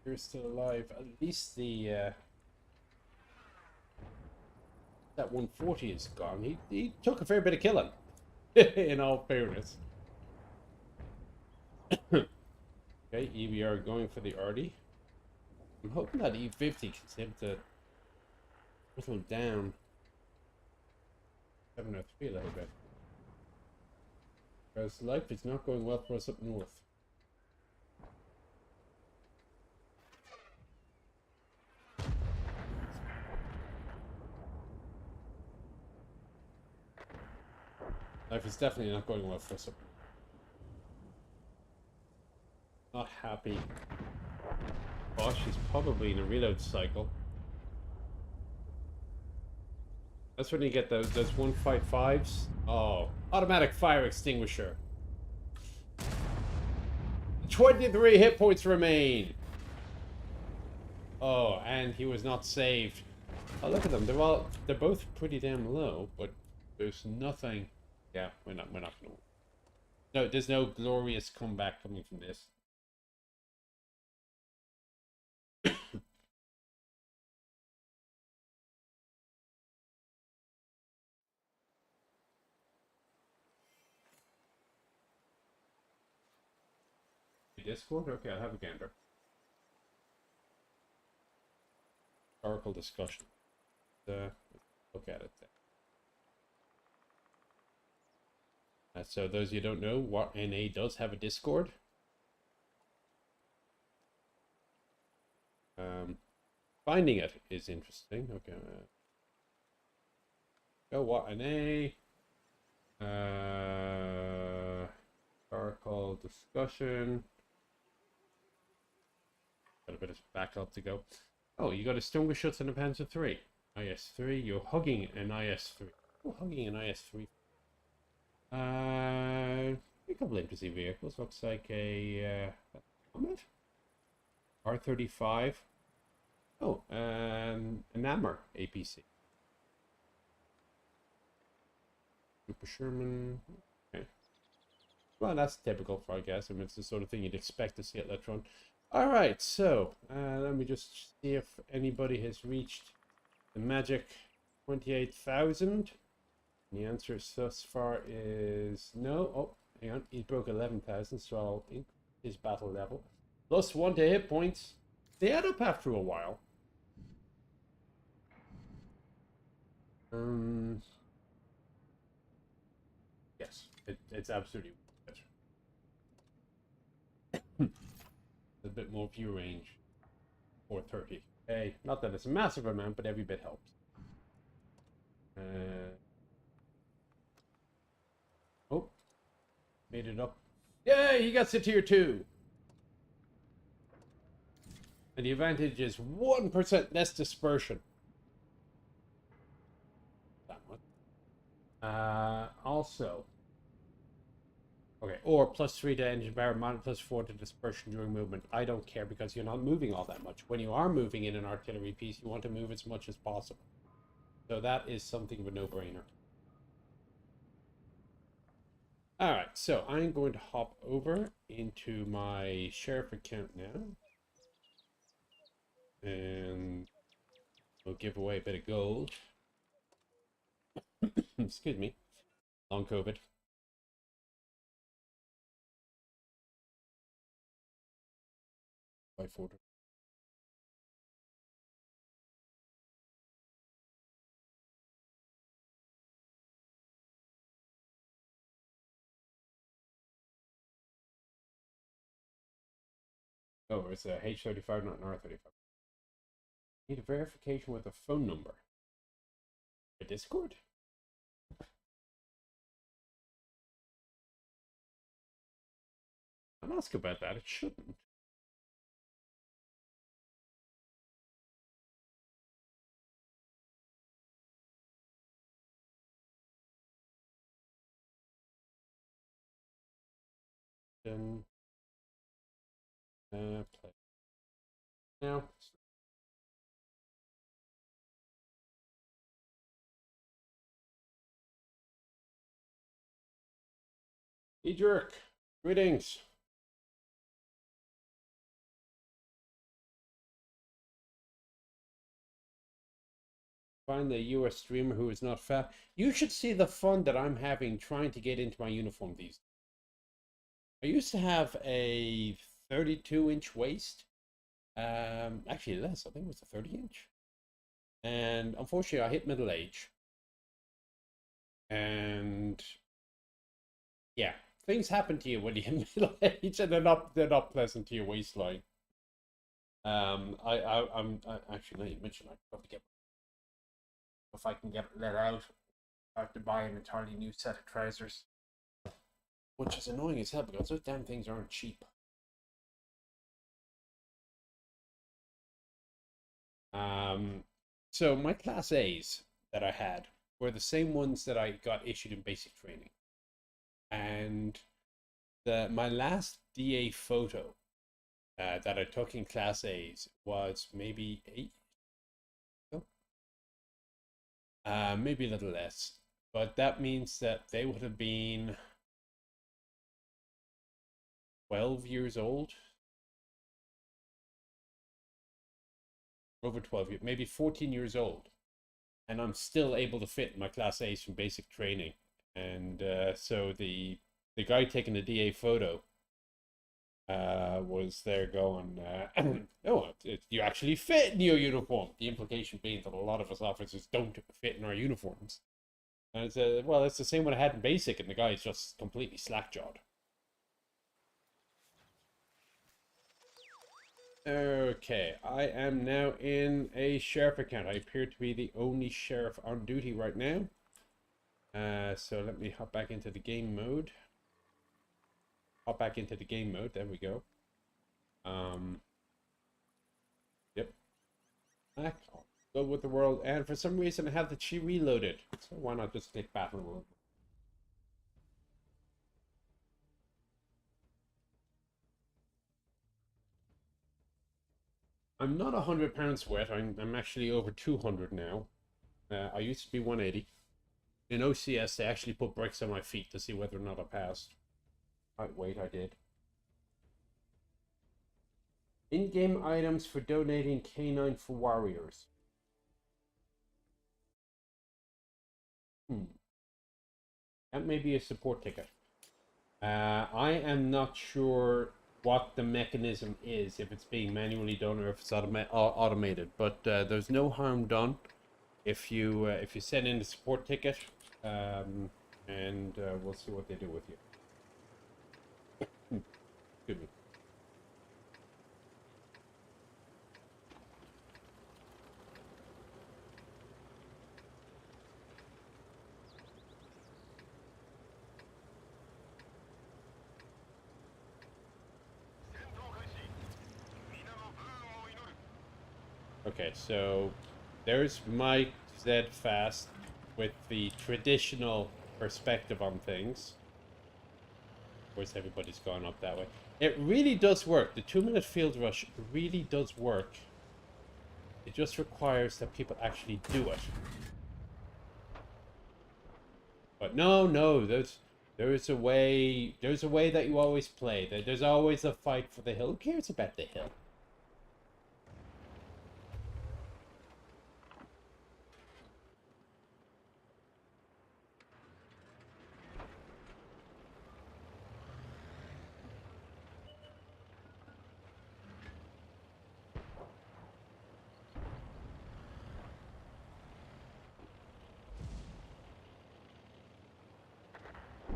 You're still alive. At least the that 140 is gone. He took a fair bit of killing. In all fairness. Okay, EVR going for the Artie. I'm hoping that E50 can seem to whittle down 703 a little bit. Because life is not going well for us up north. Life is definitely not going well for us up north. Not happy. Bosch is probably in a reload cycle. That's when you get those 155s. Oh, automatic fire extinguisher. 23 hit points remain. Oh, and he was not saved. Oh, look at them. They're both pretty damn low, but there's nothing. Yeah, we're not gonna. No, there's no glorious comeback coming from this. Discord? Okay, I'll have a gander. Oracle discussion. Look at it then. So those of you who don't know, what NA does have a Discord. Finding it is interesting. Okay. Go what NA. Oracle discussion. Got a bit of backup to go. Oh, you got a Stungeschutz and a Panzer 3. IS-3. You're hugging an IS-3. Oh, hugging an IS-3. A couple of interesting vehicles. Looks like a R35. Oh, an Nammer APC. Super Sherman. Okay. Well, that's typical for, I guess. I mean, it's the sort of thing you'd expect to see at Letron. All right, so let me just see if anybody has reached the magic 28,000. The answer thus far is no. Oh, hang on. He broke 11,000, so I'll increase his battle level. +1 to hit points. They add up after a while. Yes, it's absolutely worth it. A bit more view range. 430. Hey, not that it's a massive amount, but every bit helps. Oh, made it up. Yay, he got to tier 2. And the advantage is 1% less dispersion. That much. Also, okay, or +3 to engine power, -4 to dispersion during movement. I don't care because you're not moving all that much. When you are moving in an artillery piece, you want to move as much as possible. So that is something of a no-brainer. Alright, so I'm going to hop over into my sheriff account now. And we'll give away a bit of gold. Excuse me. Long COVID. By 40. Oh, it's a H35, not an R35. Need a verification with a phone number. A Discord? I'll ask about that. It shouldn't. Then play now. Hey jerk, greetings. Find the US streamer who is not fat. You should see the fun that I'm having trying to get into my uniform these. I used to have a 32-inch waist. Actually less. I think it was a 30-inch. And unfortunately, I hit middle age. And yeah, things happen to you when you hit middle age, and they're not pleasant to your waistline. I'm actually, now you mentioned, I probably get, if I can get it let out, I have to buy an entirely new set of trousers, which is annoying as hell because those damn things aren't cheap. So my class A's that I had were the same ones that I got issued in basic training, and my last DA photo that I took in class A's was maybe 8. Maybe a little less, but that means that they would have been 12 years old. Over 12 years, maybe 14 years old. And I'm still able to fit my class A's from basic training. And so the guy taking the DA photo was there going, oh, you actually fit in your uniform. The implication being that a lot of us officers don't fit in our uniforms. And I said, well, it's the same one I had in basic, and the guy's just completely slack-jawed. Okay, I am now in a sheriff account. I appear to be the only sheriff on duty right now. So let me hop back into the game mode. There we go. Yep. Back. Go with the world. And for some reason, I have the chi reloaded. So why not just click battle world? I'm not 100 pounds wet. I'm actually over 200 now. I used to be 180. In OCS, they actually put bricks on my feet to see whether or not I passed. Wait, I did. In-game items for donating K9 for warriors. That may be a support ticket. I am not sure what the mechanism is, if it's being manually done or if it's automated. But there's no harm done if you send in the support ticket, and we'll see what they do with you. Excuse me. Okay, so there's Mike Z Fast with the traditional perspective on things. Of course, everybody's gone up that way. It really does work. The 2-minute field rush really does work. It just requires that people actually do it. But no, there's a way that you always play. There's always a fight for the hill. Who cares about the hill?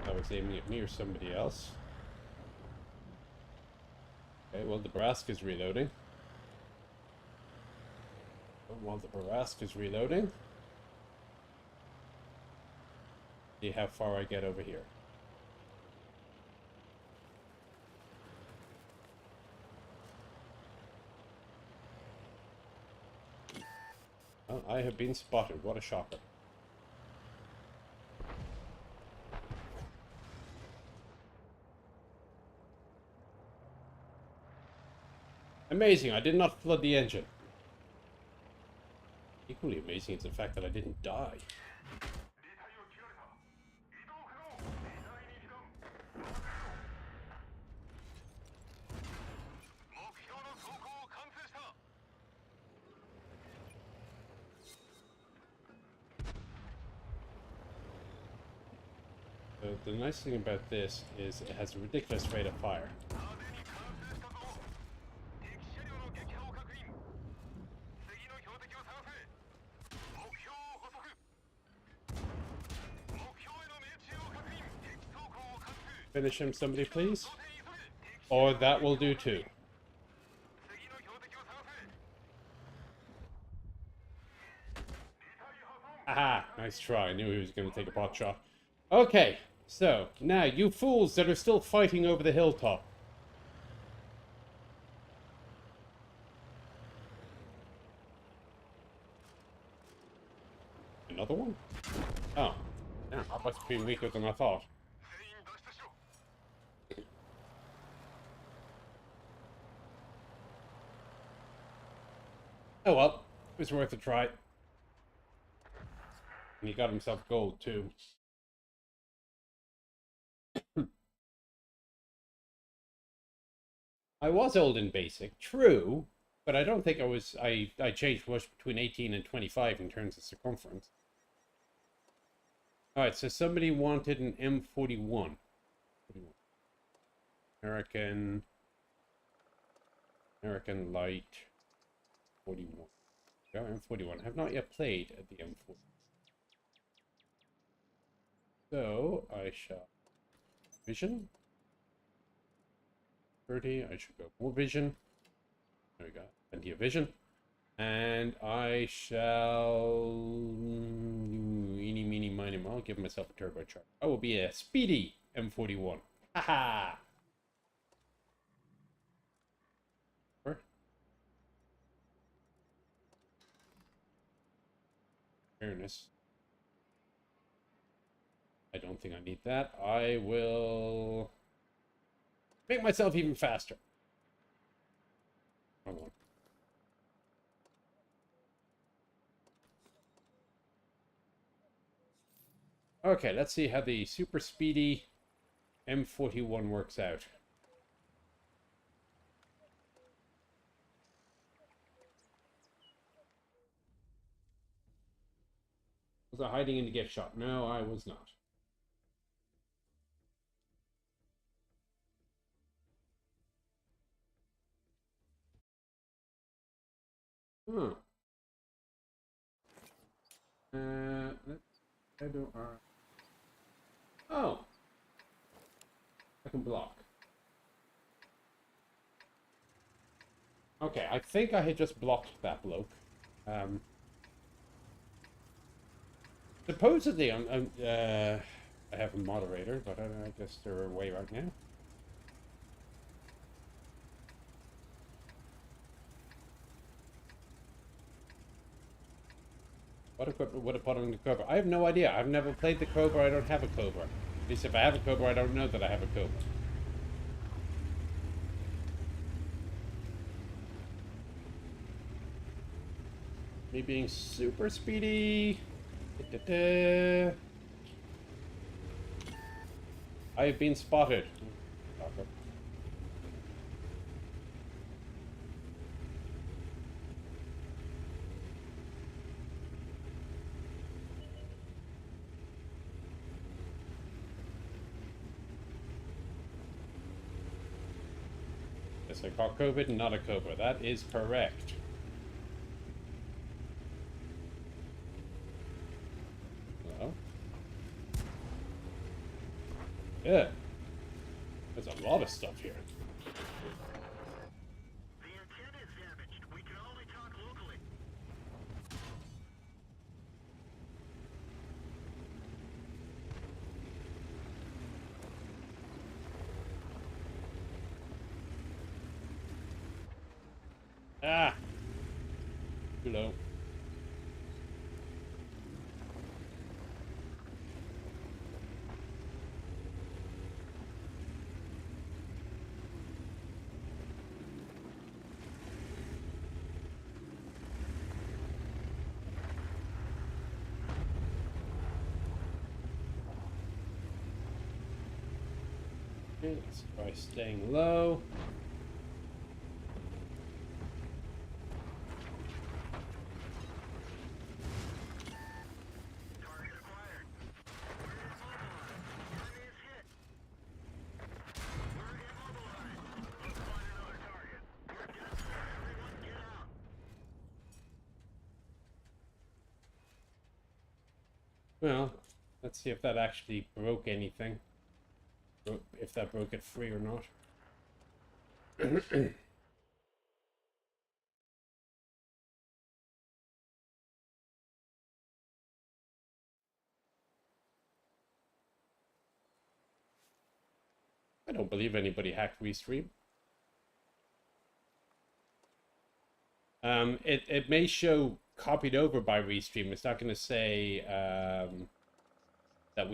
I was aiming at me or somebody else. Okay, well, the Nebraska's reloading. While the Nebraska's reloading, see how far I get over here. Oh, I have been spotted. What a shocker. Amazing, I did not flood the engine. Equally amazing is the fact that I didn't die. So the nice thing about this is it has a ridiculous rate of fire. Finish him, somebody, please. Or that will do too. Aha! Nice try. I knew he was going to take a pot shot. Okay, so now you fools that are still fighting over the hilltop. Another one? Oh, damn, that must be weaker than I thought. Oh well, it was worth a try. And he got himself gold too. I was old in basic, true, but I don't think I changed much between 18 and 25 in terms of circumference. Alright, so somebody wanted an M41. American Light 41. Go M41. I have not yet played at the M40. So I shall vision 30. I should go more vision. There we go. Plenty of vision. And I shall eeny, meeny, miny, mo. I'll give myself a turbocharger. I will be a speedy M41. Haha. Fairness. I don't think I need that. I will make myself even faster. Wrong one. Okay, let's see how the super speedy M41 works out. Was I hiding in the gift shop? No, I was not. Hmm. I don't. Oh, I can block. Okay, I think I had just blocked that bloke. Supposedly, I have a moderator, but I guess they're away right now. What equipment would have put on the Cobra? I have no idea. I've never played the Cobra. I don't have a Cobra. At least if I have a Cobra, I don't know that I have a Cobra. Me being super speedy. Da-da-da. I have been spotted. Yes, I caught COVID, not a Cobra. That is correct. Hello? Yeah. There's a lot of stuff here. The antenna is damaged. We can only talk locally. Ah! Too low. Okay, let's try staying low. Target acquired. We're immobilized. Enemy is hit. We're immobilized. Let's find another target. We're dead for. Everyone get out. Well, let's see if that actually broke anything. If that broke it free or not. I don't believe anybody hacked Restream. It may show copied over by Restream. It's not going to say that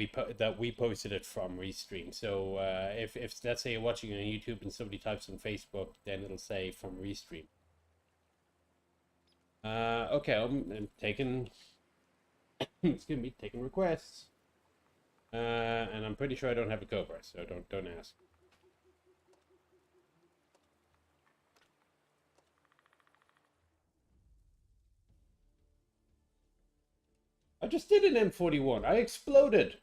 we posted it from Restream. So if let's say you're watching on YouTube and somebody types in Facebook, then it'll say from Restream. Okay, I'm taking. Excuse me, taking requests. And I'm pretty sure I don't have a Cobra, so don't ask. I just did an M41. I exploded.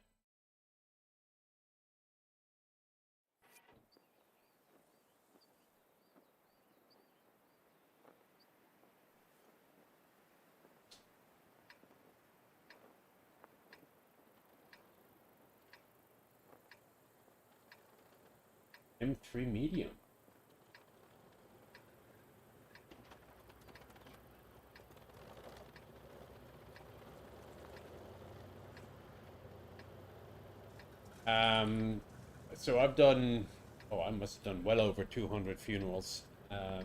M3 medium. So I've done, I must have done well over 200 funerals. The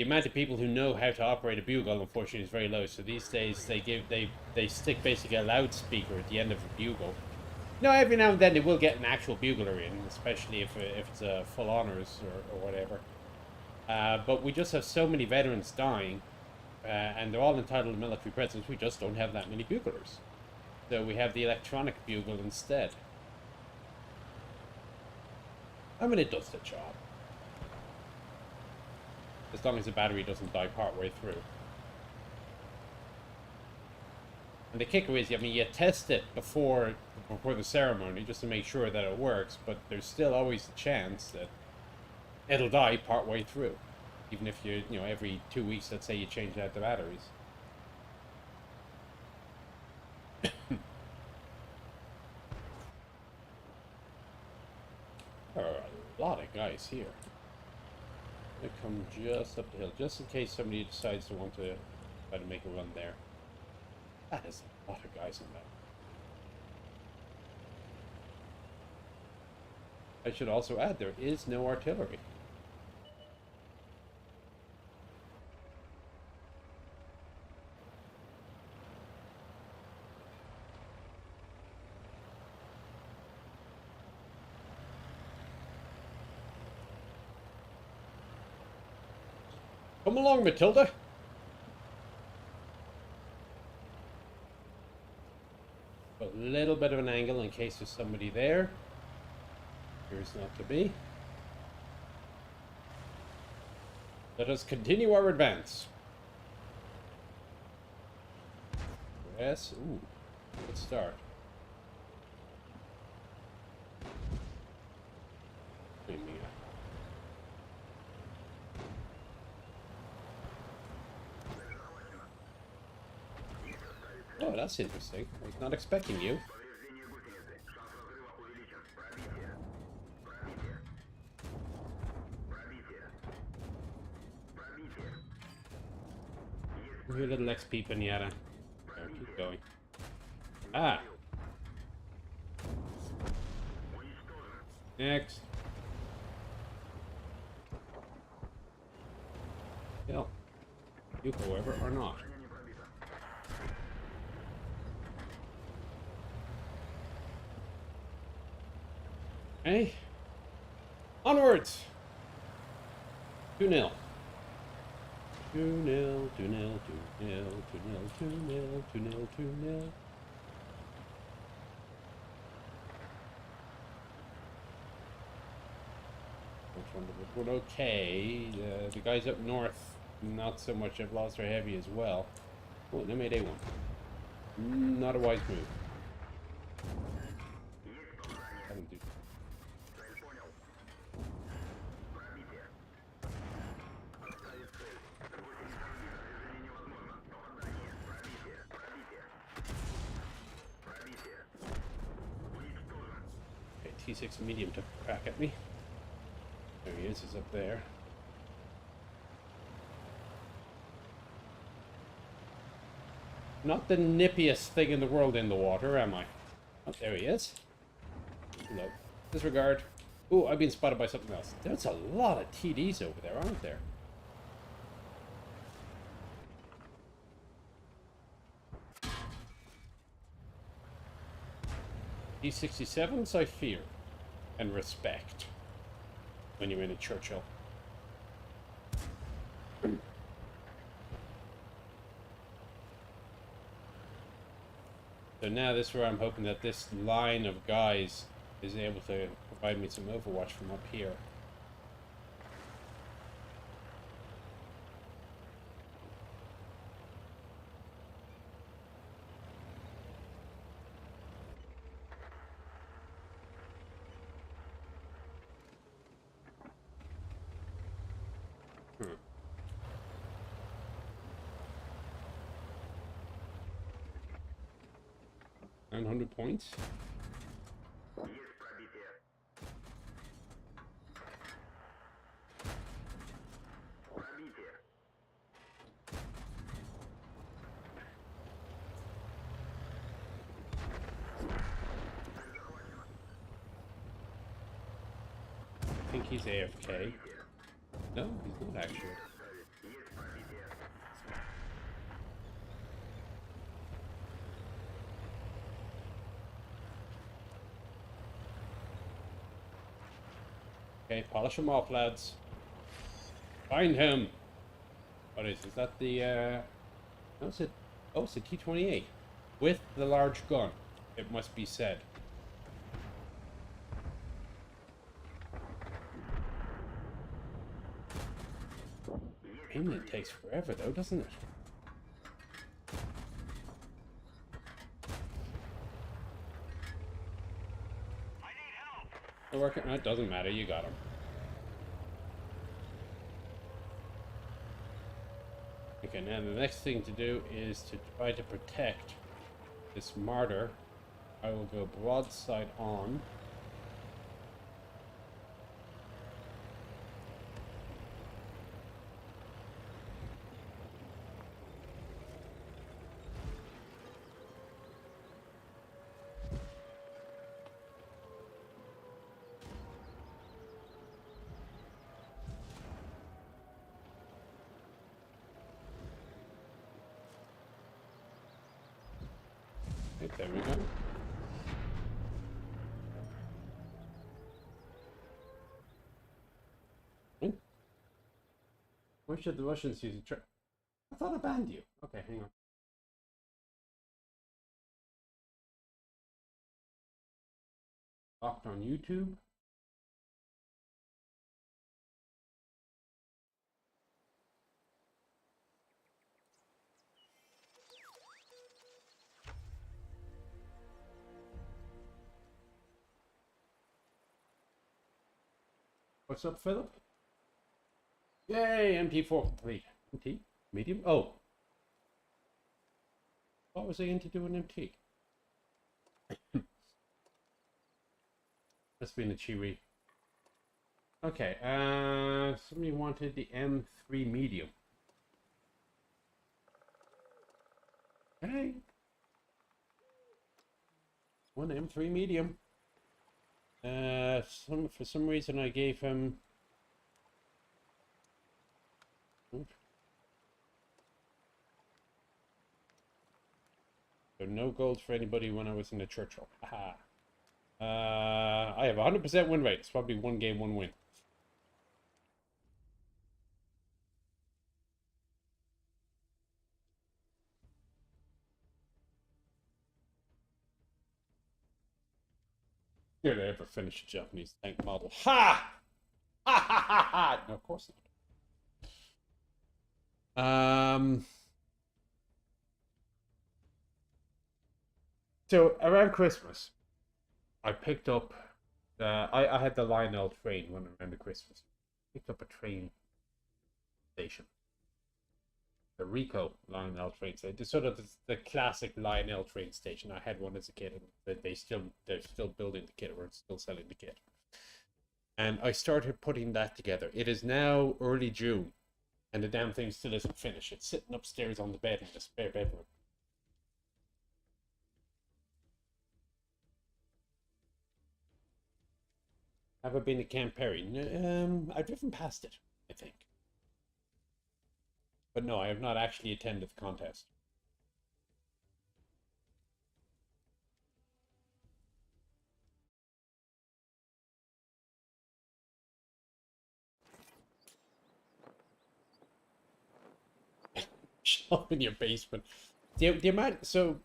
amount of people who know how to operate a bugle, unfortunately, is very low. So these days they stick basically a loudspeaker at the end of a bugle. No, every now and then they will get an actual bugler in, especially if it's a full honors or whatever. But we just have so many veterans dying, and they're all entitled to military presence. We just don't have that many buglers. So we have the electronic bugle instead. I mean, it does the job. As long as the battery doesn't die partway through. And the kicker is, I mean, you test it before the ceremony just to make sure that it works, but there's still always the chance that it'll die partway through. Even if you know, every 2 weeks, let's say you change out the batteries. There are a lot of guys here. They come just up the hill, just in case somebody decides to want to try to make a run there. That is a lot of guys in that. I should also add, there is no artillery. Come along, Matilda. A little bit of an angle in case there's somebody there. Appears not to be. Let us continue our advance. Yes. Ooh. Good start. Oh, that's interesting. I was not expecting you. Your little XP pinata. Oh, keep going. Ah! Next. Yeah. You, however, are not. Okay. Onwards! 2-0. 2-0, 2-0, 2-0, 2-0, 2-0, 2-0, 2-0. We're okay. The guys up north, not so much. Have lost their heavy as well. Oh, they made A1. Not a wise move. Haven't do. Okay, T6 medium took a crack at me. There he is, he's up there. Not the nippiest thing in the world in the water, am I? Oh, there he is. Hello. Disregard. Ooh, I've been spotted by something else. There's a lot of TDs over there, aren't there? D67s I fear and respect when you're in a Churchill. So now this is where I'm hoping that this line of guys is able to provide me some overwatch from up here. Hmm. 900 points. I think he's AFK. No, he's not actually. Okay, polish him off, lads. Find him. What is that? The what's it? Oh, it's a T28 with the large gun. It must be said. Aiming takes forever though, doesn't it? I need help. They're working. It doesn't matter. You got him. Okay, now the next thing to do is to try to protect this martyr. I will go broadside on. Right, there we go. Why should the Russians use a trick? I thought I banned you. Okay, hang on. Locked on YouTube. What's up, Philip? Yay, MP4 complete. MT? Medium? Oh. What was I into doing MT? That's been a chewy. Okay, somebody wanted the M3 medium. Hey. One M3 medium. For some reason I gave him... So no gold for anybody when I was in the Churchill. Haha. I have 100% win rate. It's probably one game, one win. Did I ever finish a Japanese tank model? Ha! Ha ha ha ha! No, of course not. So around Christmas, I picked up. I had the Lionel train running around the Christmas. Picked up a train station. The Rico Lionel train station. It's sort of the classic Lionel train station. I had one as a kid, and they're still building the kit, or still selling the kit. And I started putting that together. It is now early June, and the damn thing still isn't finished. It's sitting upstairs on the bed in the spare bedroom. Have I been to Camp Perry? I've driven past it, I think. But no, I have not actually attended the contest. Shop in your basement. The amount, so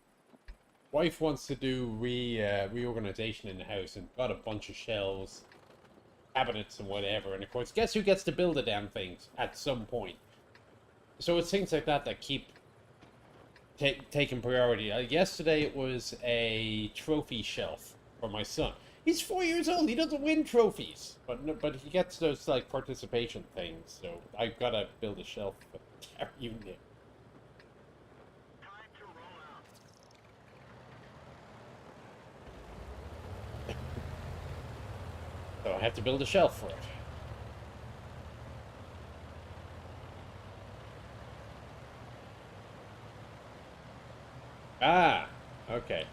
wife wants to do reorganization in the house and got a bunch of shelves, cabinets and whatever, and of course guess who gets to build the damn things at some point. So it's things like that that keep taking priority. Yesterday it was a trophy shelf for my son. He's 4 years old. He doesn't win trophies, but he gets those like participation things. So I've got to build a shelf for carry you there. Time to roll out. So I have to build a shelf for it. Ah, okay.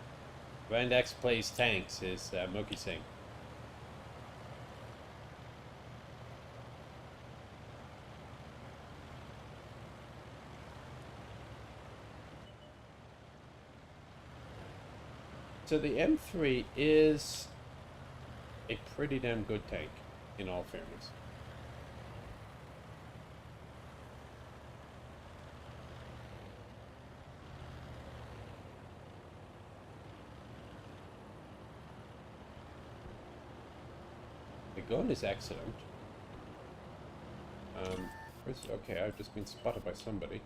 Grand X plays tanks is Moki Singh. So the M3 is a pretty damn good tank, in all fairness. The gun is excellent. Okay, I've just been spotted by somebody.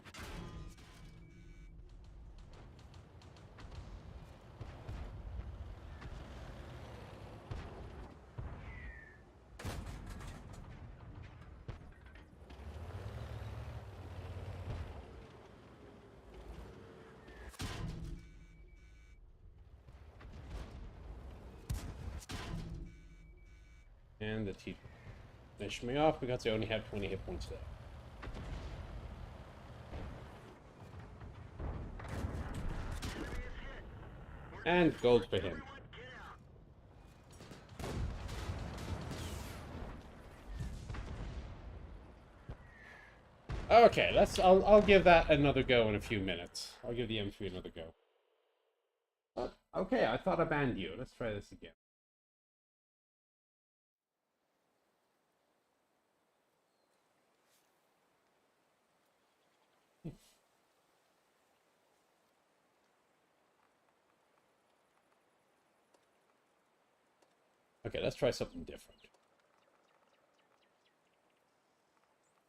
And the teeth finished me off because I only had 20 hit points left. And gold for him. Okay, I'll give that another go in a few minutes. I'll give the M3 another go. Okay, I thought I banned you. Let's try this again. Okay, let's try something different.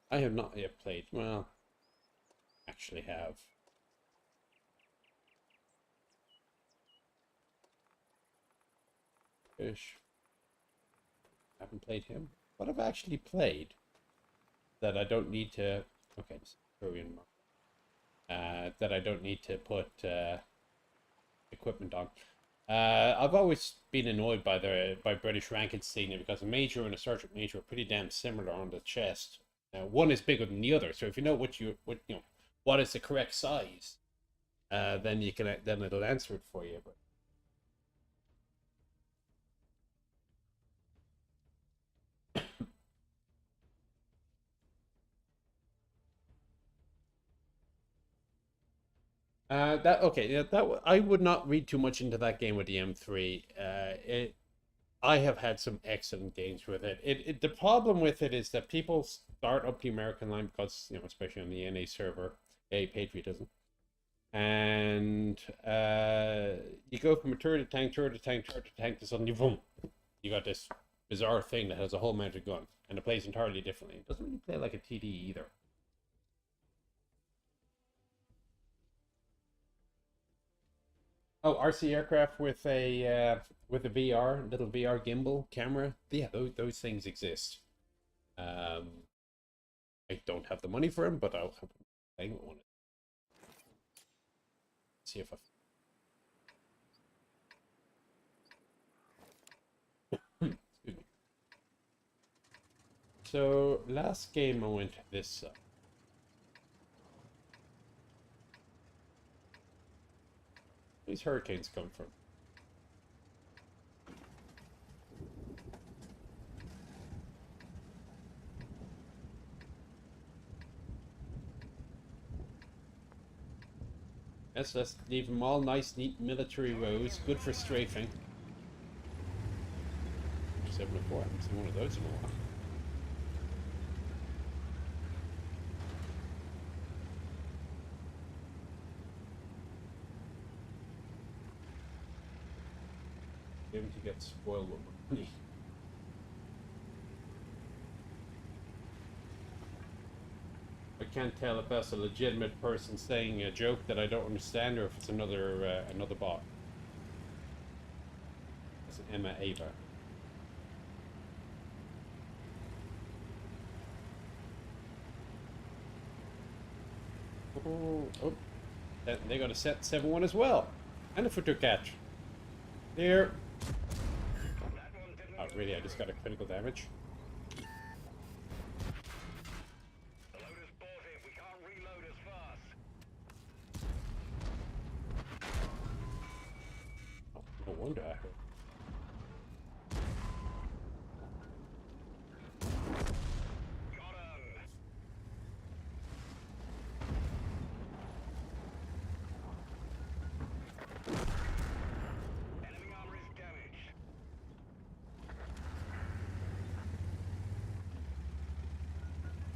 I have not yet played. Well, actually have. Fish. Haven't played him. What have I actually played that I don't need to? Okay, this is Korean. That I don't need to put equipment on. I've always been annoyed by British rank insignia because a major and a sergeant major are pretty damn similar on the chest. One is bigger than the other, so if you know what is the correct size, then it'll answer it for you. But I would not read too much into that game with the M3. I have had some excellent games with it. The problem with it is that people start up the American line because, especially on the NA server, patriotism, and you go from a turret to tank, to suddenly, boom, you got this bizarre thing that has a whole magic gun, and it plays entirely differently. It doesn't really play like a TD either. Oh, RC aircraft with a little VR gimbal camera. Yeah, those things exist. I don't have the money for them, but I'll have playing with one. See if I. Excuse me. So last game I went this. These hurricanes come from. Let's leave them all nice, neat military rows. Good for strafing. 704. I haven't seen one of those in a while. Maybe to get spoiled with money. I can't tell if that's a legitimate person saying a joke that I don't understand, or if it's another bot. That's Emma Ava. Oh, they got a set 7-1 as well, and a footer catch. There. Oh, really? I just got a critical damage. No wonder I heard.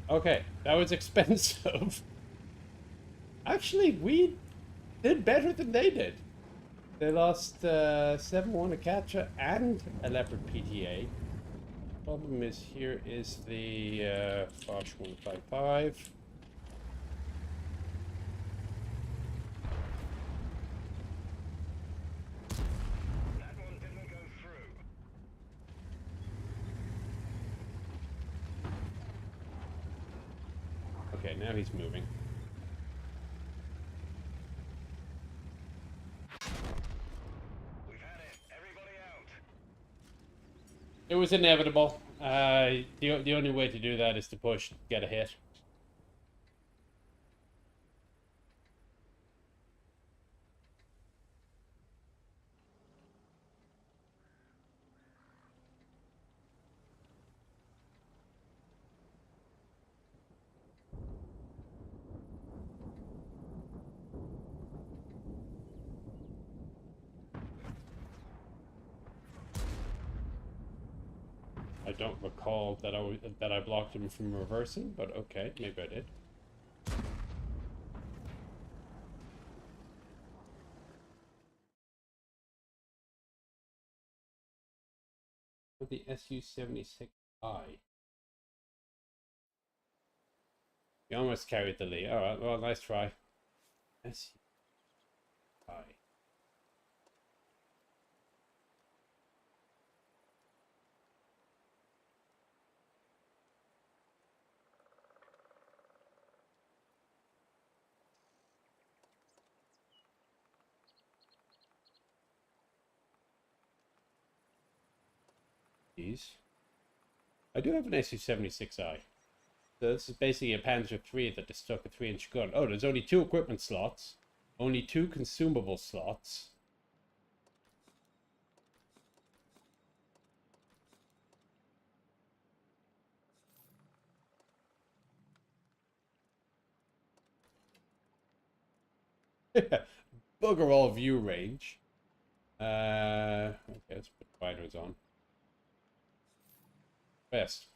Okay, that was expensive. Actually, we did better than they did. They lost 7-1 a Catcher and a Leopard PTA. Problem is, here is the Foch 155. That one didn't go through. Okay, now he's moving. We've had it. Everybody out. It was inevitable. The only way to do that is to push, get a hit. I don't recall that I blocked him from reversing, but okay, maybe I did. With the SU-76I. You almost carried the lead. Alright, well, nice try. SU-I. I do have an SU-76I. So this is basically a Panzer III that just stuck a 3-inch gun. Oh, there's only 2 equipment slots. Only 2 consumable slots. Bugger all view range. Okay, let's put fighters on. Best.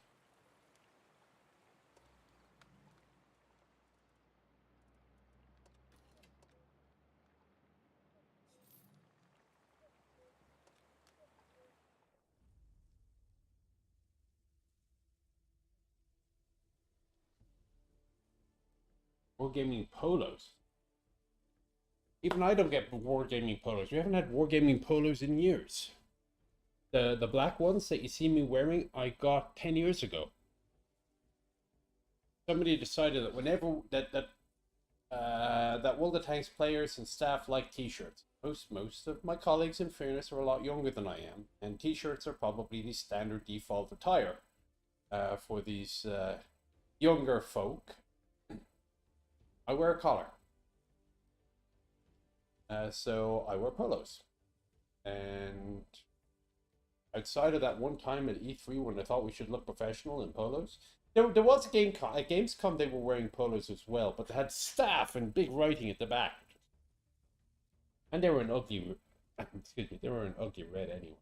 Wargaming polos. Even I don't get wargaming polos. We haven't had wargaming polos in years. The black ones that you see me wearing, I got 10 years ago. Somebody decided that whenever that World of Tanks players and staff like t-shirts. Most of my colleagues, in fairness, are a lot younger than I am, and t-shirts are probably the standard default attire for these younger folk. I wear a collar. So I wear polos. And outside of that one time at E3 when I thought we should look professional in polos, there was a at Gamescom they were wearing polos as well, but they had staff and big writing at the back. And they were an ugly, excuse me, they were an ugly red anyway.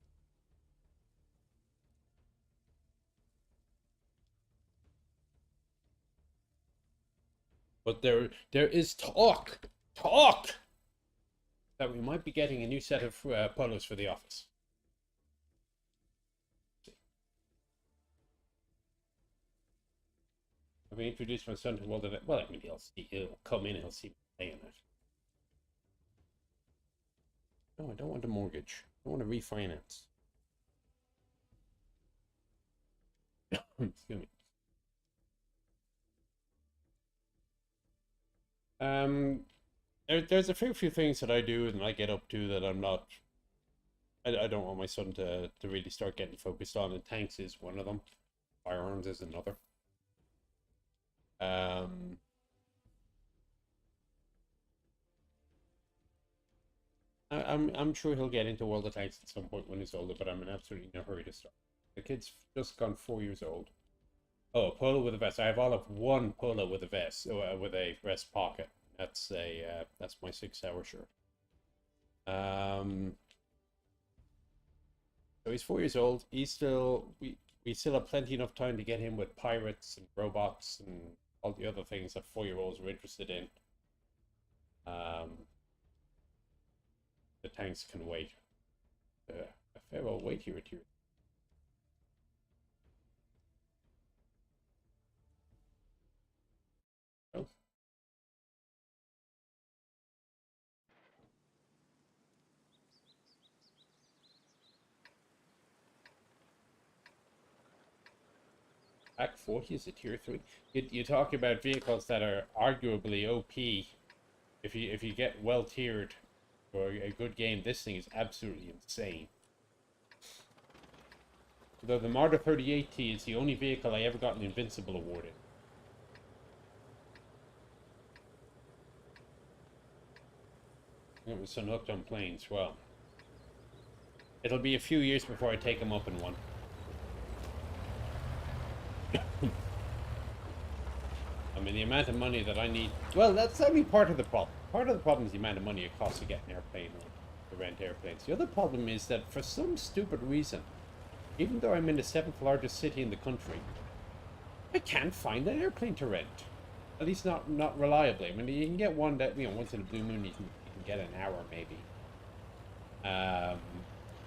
But there is talk that we might be getting a new set of polos for the office. I've introduced my son to World of It. Well, I mean, he'll come in and he'll see me playing it. No, I don't want a mortgage. I want to refinance. Excuse me. There's a fair few things that I do and I get up to that I'm not. I don't want my son to really start getting focused on, and tanks is one of them. Firearms is another. I'm sure he'll get into World of Tanks at some point when he's older, but I'm in absolutely no hurry to start. The kid's just gone 4 years old. Oh, a polo with a vest. I have all of one polo with a vest, with a vest pocket. That's that's my 6-hour shirt. So he's 4 years old. We still have plenty enough time to get him with pirates and robots and all the other things that 4-year-olds are interested in. The tanks can wait. A fair old wait here at you. Pack 40 is a tier 3. You talk about vehicles that are arguably OP. If you get well tiered for a good game, this thing is absolutely insane. Though the Marder 38T is the only vehicle I ever got an Invincible award in. It was unhooked on planes. Well, it'll be a few years before I take him up in one. I mean, the amount of money that I need... Well, that's only part of the problem. Part of the problem is the amount of money it costs to get an airplane or to rent airplanes. The other problem is that for some stupid reason, even though I'm in the 7th largest city in the country, I can't find an airplane to rent. At least not reliably. I mean, you can get one that, you know, once in a blue moon you can get an hour maybe.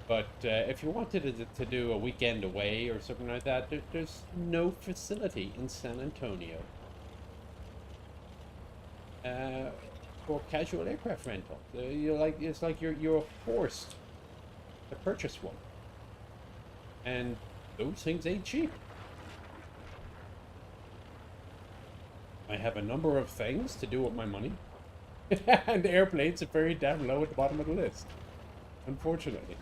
But if you wanted to do a weekend away or something like that, there's no facility in San Antonio for casual aircraft rental. It's like you're forced to purchase one, and those things ain't cheap. I have a number of things to do with my money, and airplanes are very damn low at the bottom of the list, unfortunately.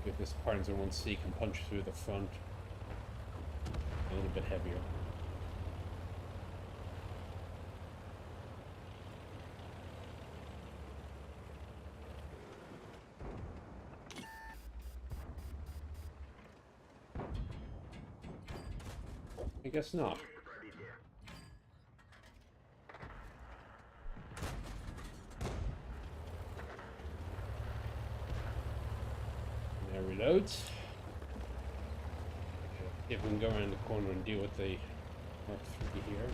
If this Partner 1C can punch through the front a little bit heavier. I guess not. There reloads. See if we can go around the corner and deal with the Mark III here.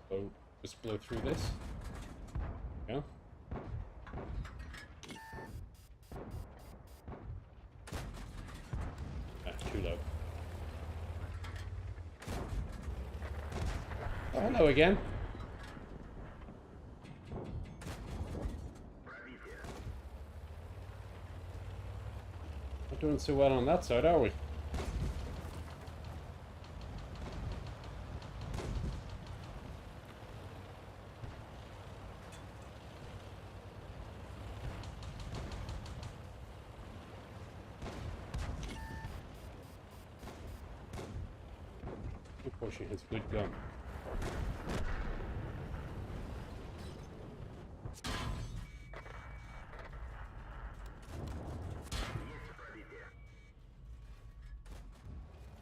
So just blow through this. Yeah. Too low. Oh, hello again. Not doing so well on that side, are we? Of course, she has a good gun.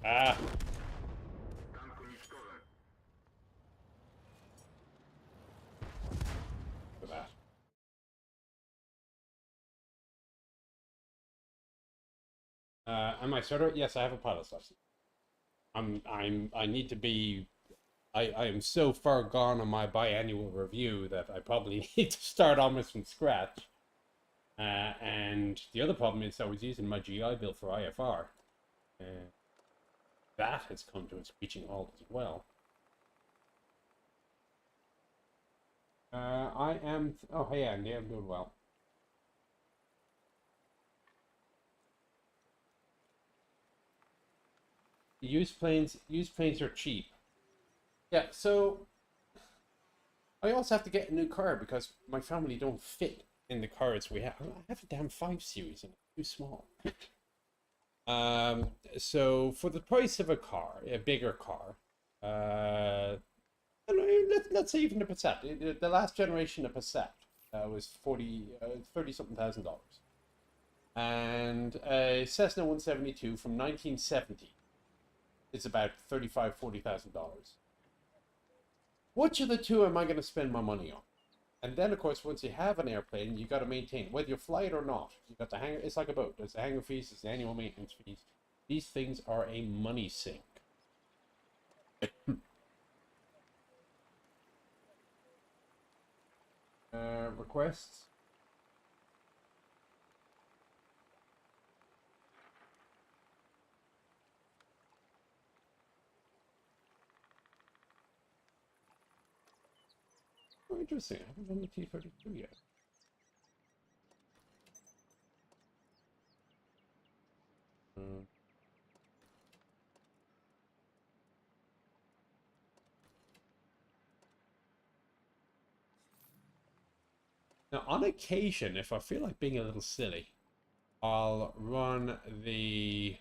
Ah. For that. Am I starter? Yes, I have a pilot's license. I need to be. I am so far gone on my biannual review that I probably need to start almost from scratch. And the other problem is I was using my GI Bill for IFR. That has come to a screeching halt as well. I am... Oh, hey, Andy, I'm doing well. Used planes are cheap. Yeah, so I also have to get a new car because my family don't fit in the cars we have. I have a damn 5 Series and it's too small. So for the price of a car, a bigger car, I don't know, let's say even a Passat. The last generation of Passat was 30-something thousand dollars. And a Cessna 172 from 1970 is about $40,000. Which of the two am I going to spend my money on? And then, of course, once you have an airplane, you got to maintain it, whether you fly it or not. You got the hangar. It's like a boat. There's the hangar fees. There's the annual maintenance fees. These things are a money sink. Requests. Oh, interesting. I haven't done the T-32 yet. Now, on occasion, if I feel like being a little silly, I'll run the,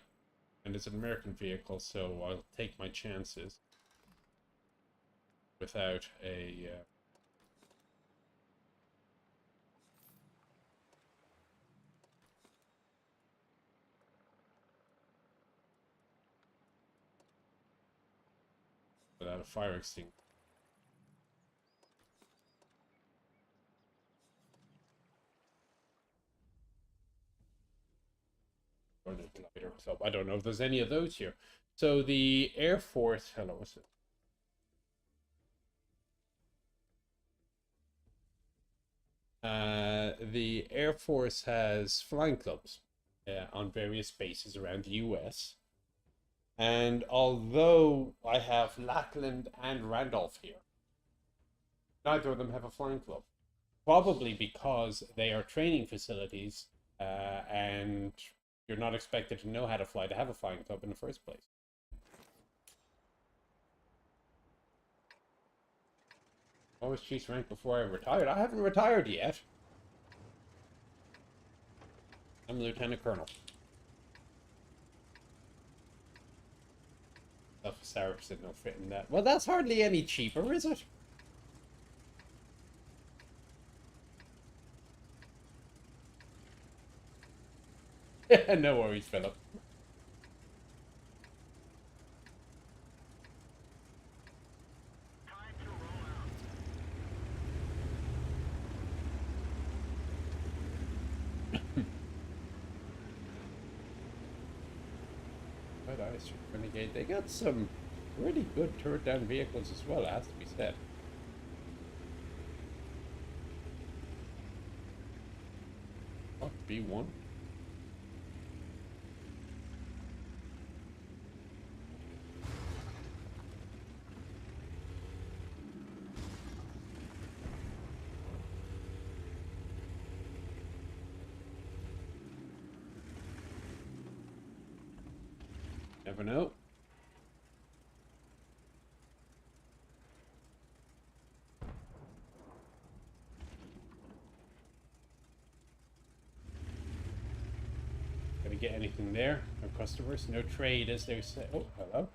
and it's an American vehicle, so I'll take my chances without a, without a fire extinguisher. Or the glider. So I don't know if there's any of those here. So the Air Force, hello, what's it? The Air Force has flying clubs on various bases around the US. And although I have Lackland and Randolph here, neither of them have a flying club. Probably because they are training facilities and you're not expected to know how to fly to have a flying club in the first place. I was chief's rank before I retired. I haven't retired yet. I'm Lieutenant Colonel. Oh, Sarah said no fit in that. Well, that's hardly any cheaper, is it? No worries, Philip. Time to roll out. Red Ice Renegade. They got some really good turret down vehicles as well, it has to be said. Oh, B1. Never know. Gonna get anything there? No customers, no trade, as they say. Oh, hello.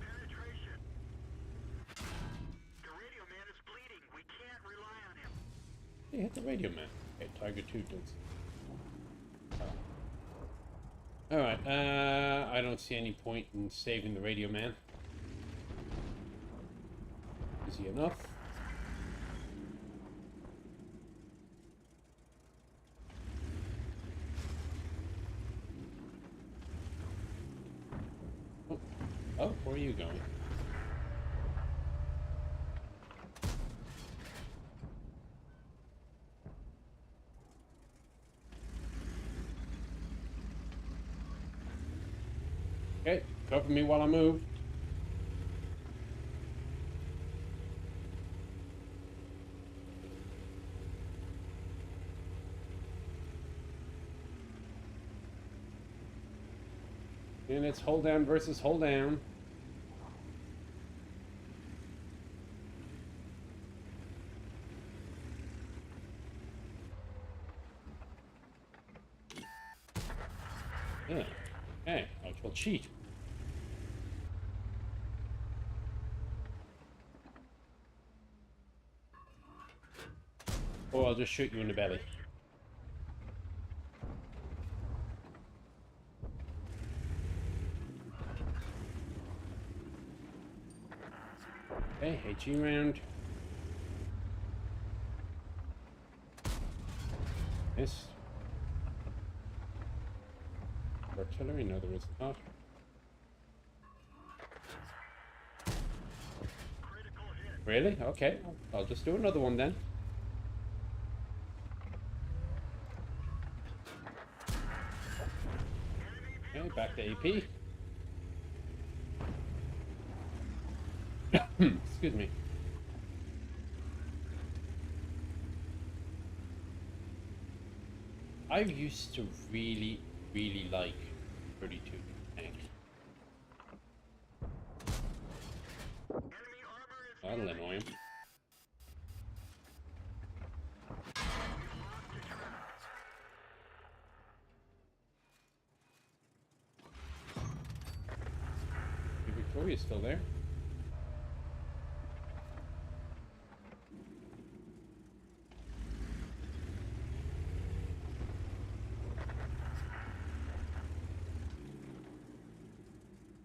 Penetration. The radio man is bleeding. We can't rely on him. Hey, hit the radio man. Okay, Tiger 2 does. Alright, I don't see any point in saving the radio man. Easy enough. Oh, where are you going? Okay, cover me while I move. And it's hold down versus hold down. Yeah. Hey, I'll cheat. Or I'll just shoot you in the belly. Okay, Okay, HE round. Missed. Artillery? No, there is not. Critical hit. Really? Okay, I'll just do another one then. Okay, back to AP. Excuse me. I used to really, really like 32 tank. Enemy armor is That'll annoy him. Is Victoria still there?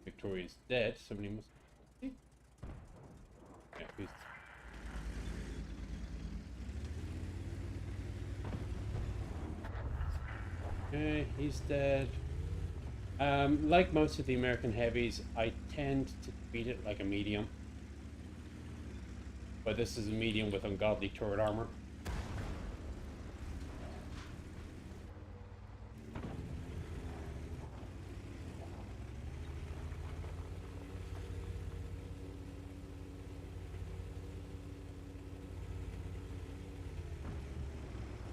Victoria's dead. Somebody must. Yeah, who's... Okay, he's dead. Like most of the American heavies, I tend to treat it like a medium. But this is a medium with ungodly turret armor.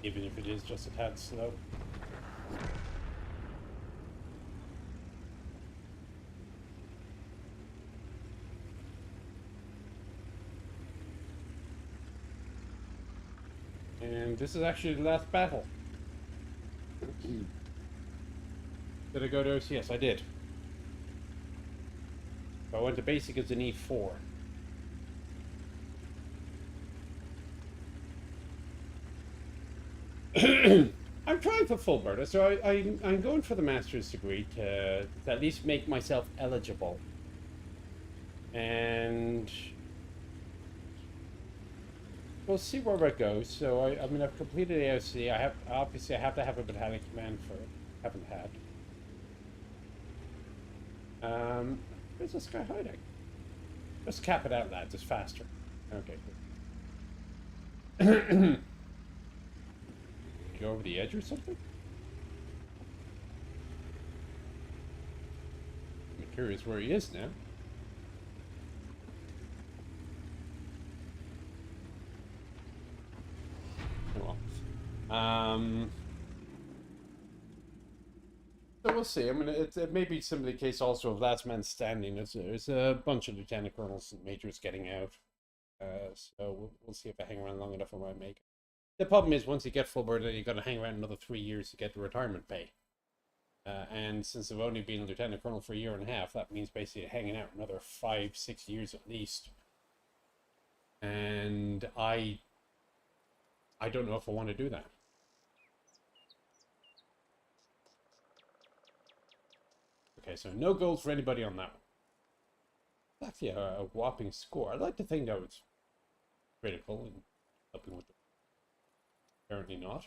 Even if it is just a tad slow. And this is actually the last battle. Did I go to OCS? I did. So I went to basic as an E4. I'm trying for full burner, so I'm going for the master's degree to at least make myself eligible. And we'll see where it goes. So I mean, I've completed AOC. I have to have a battalion command for it. Haven't had. Where's this guy hiding? Let's cap it out, lads. It's faster. Okay. Good. Go over the edge or something? I'm curious where he is now. Oh well. So we'll see. I mean, it may be simply a case also of last man standing. There's a bunch of lieutenant colonels and majors getting out. So we'll see if I hang around long enough, I might make it. The problem is, once you get full burden, you've got to hang around another 3 years to get the retirement pay. And since I've only been a lieutenant colonel for a year and a half, that means basically hanging out another 5-6 years at least. And I don't know if I want to do that. Okay, so no goals for anybody on that one. Actually, a whopping score. I'd like to think that was critical and helping with the... Apparently not.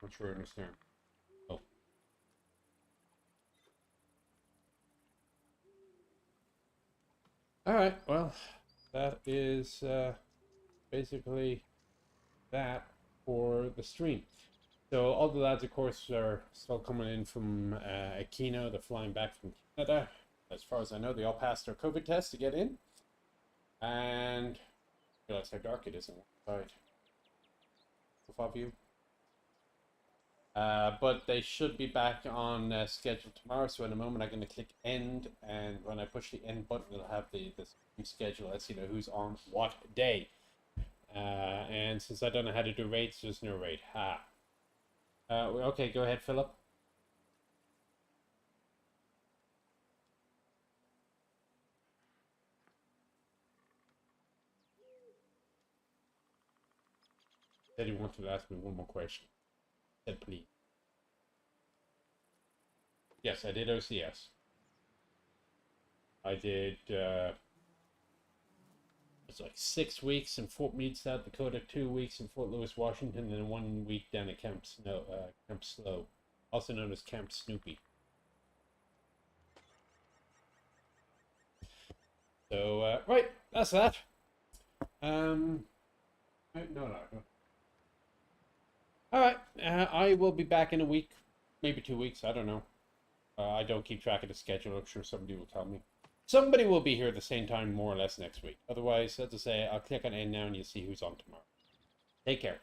Not sure I understand. Oh. Alright, well, that is basically that for the stream. So all the lads, of course, are still coming in from Aquino. They're flying back from Canada. As far as I know, they all passed their COVID test to get in. And I realize how dark it is on one side. Above you. But they should be back on schedule tomorrow. So in a moment, I'm going to click end, and when I push the end button, it'll have the schedule. Let's who's on what day. And since I don't know how to do raids, there's no raid. Ha. Okay, go ahead, Philip. Said he wanted to ask me one more question. Said please. Yes, I did OCS. I did, it's like 6 weeks in Fort Meade, South Dakota, 2 weeks in Fort Lewis, Washington, and 1 week down at Camp Slow, also known as Camp Snoopy. So, right, that's that. No. All right, I will be back in a week, maybe 2 weeks. I don't know. I don't keep track of the schedule. I'm sure somebody will tell me. Somebody will be here at the same time, more or less, next week. Otherwise, as I say, I'll click on end now and you'll see who's on tomorrow. Take care.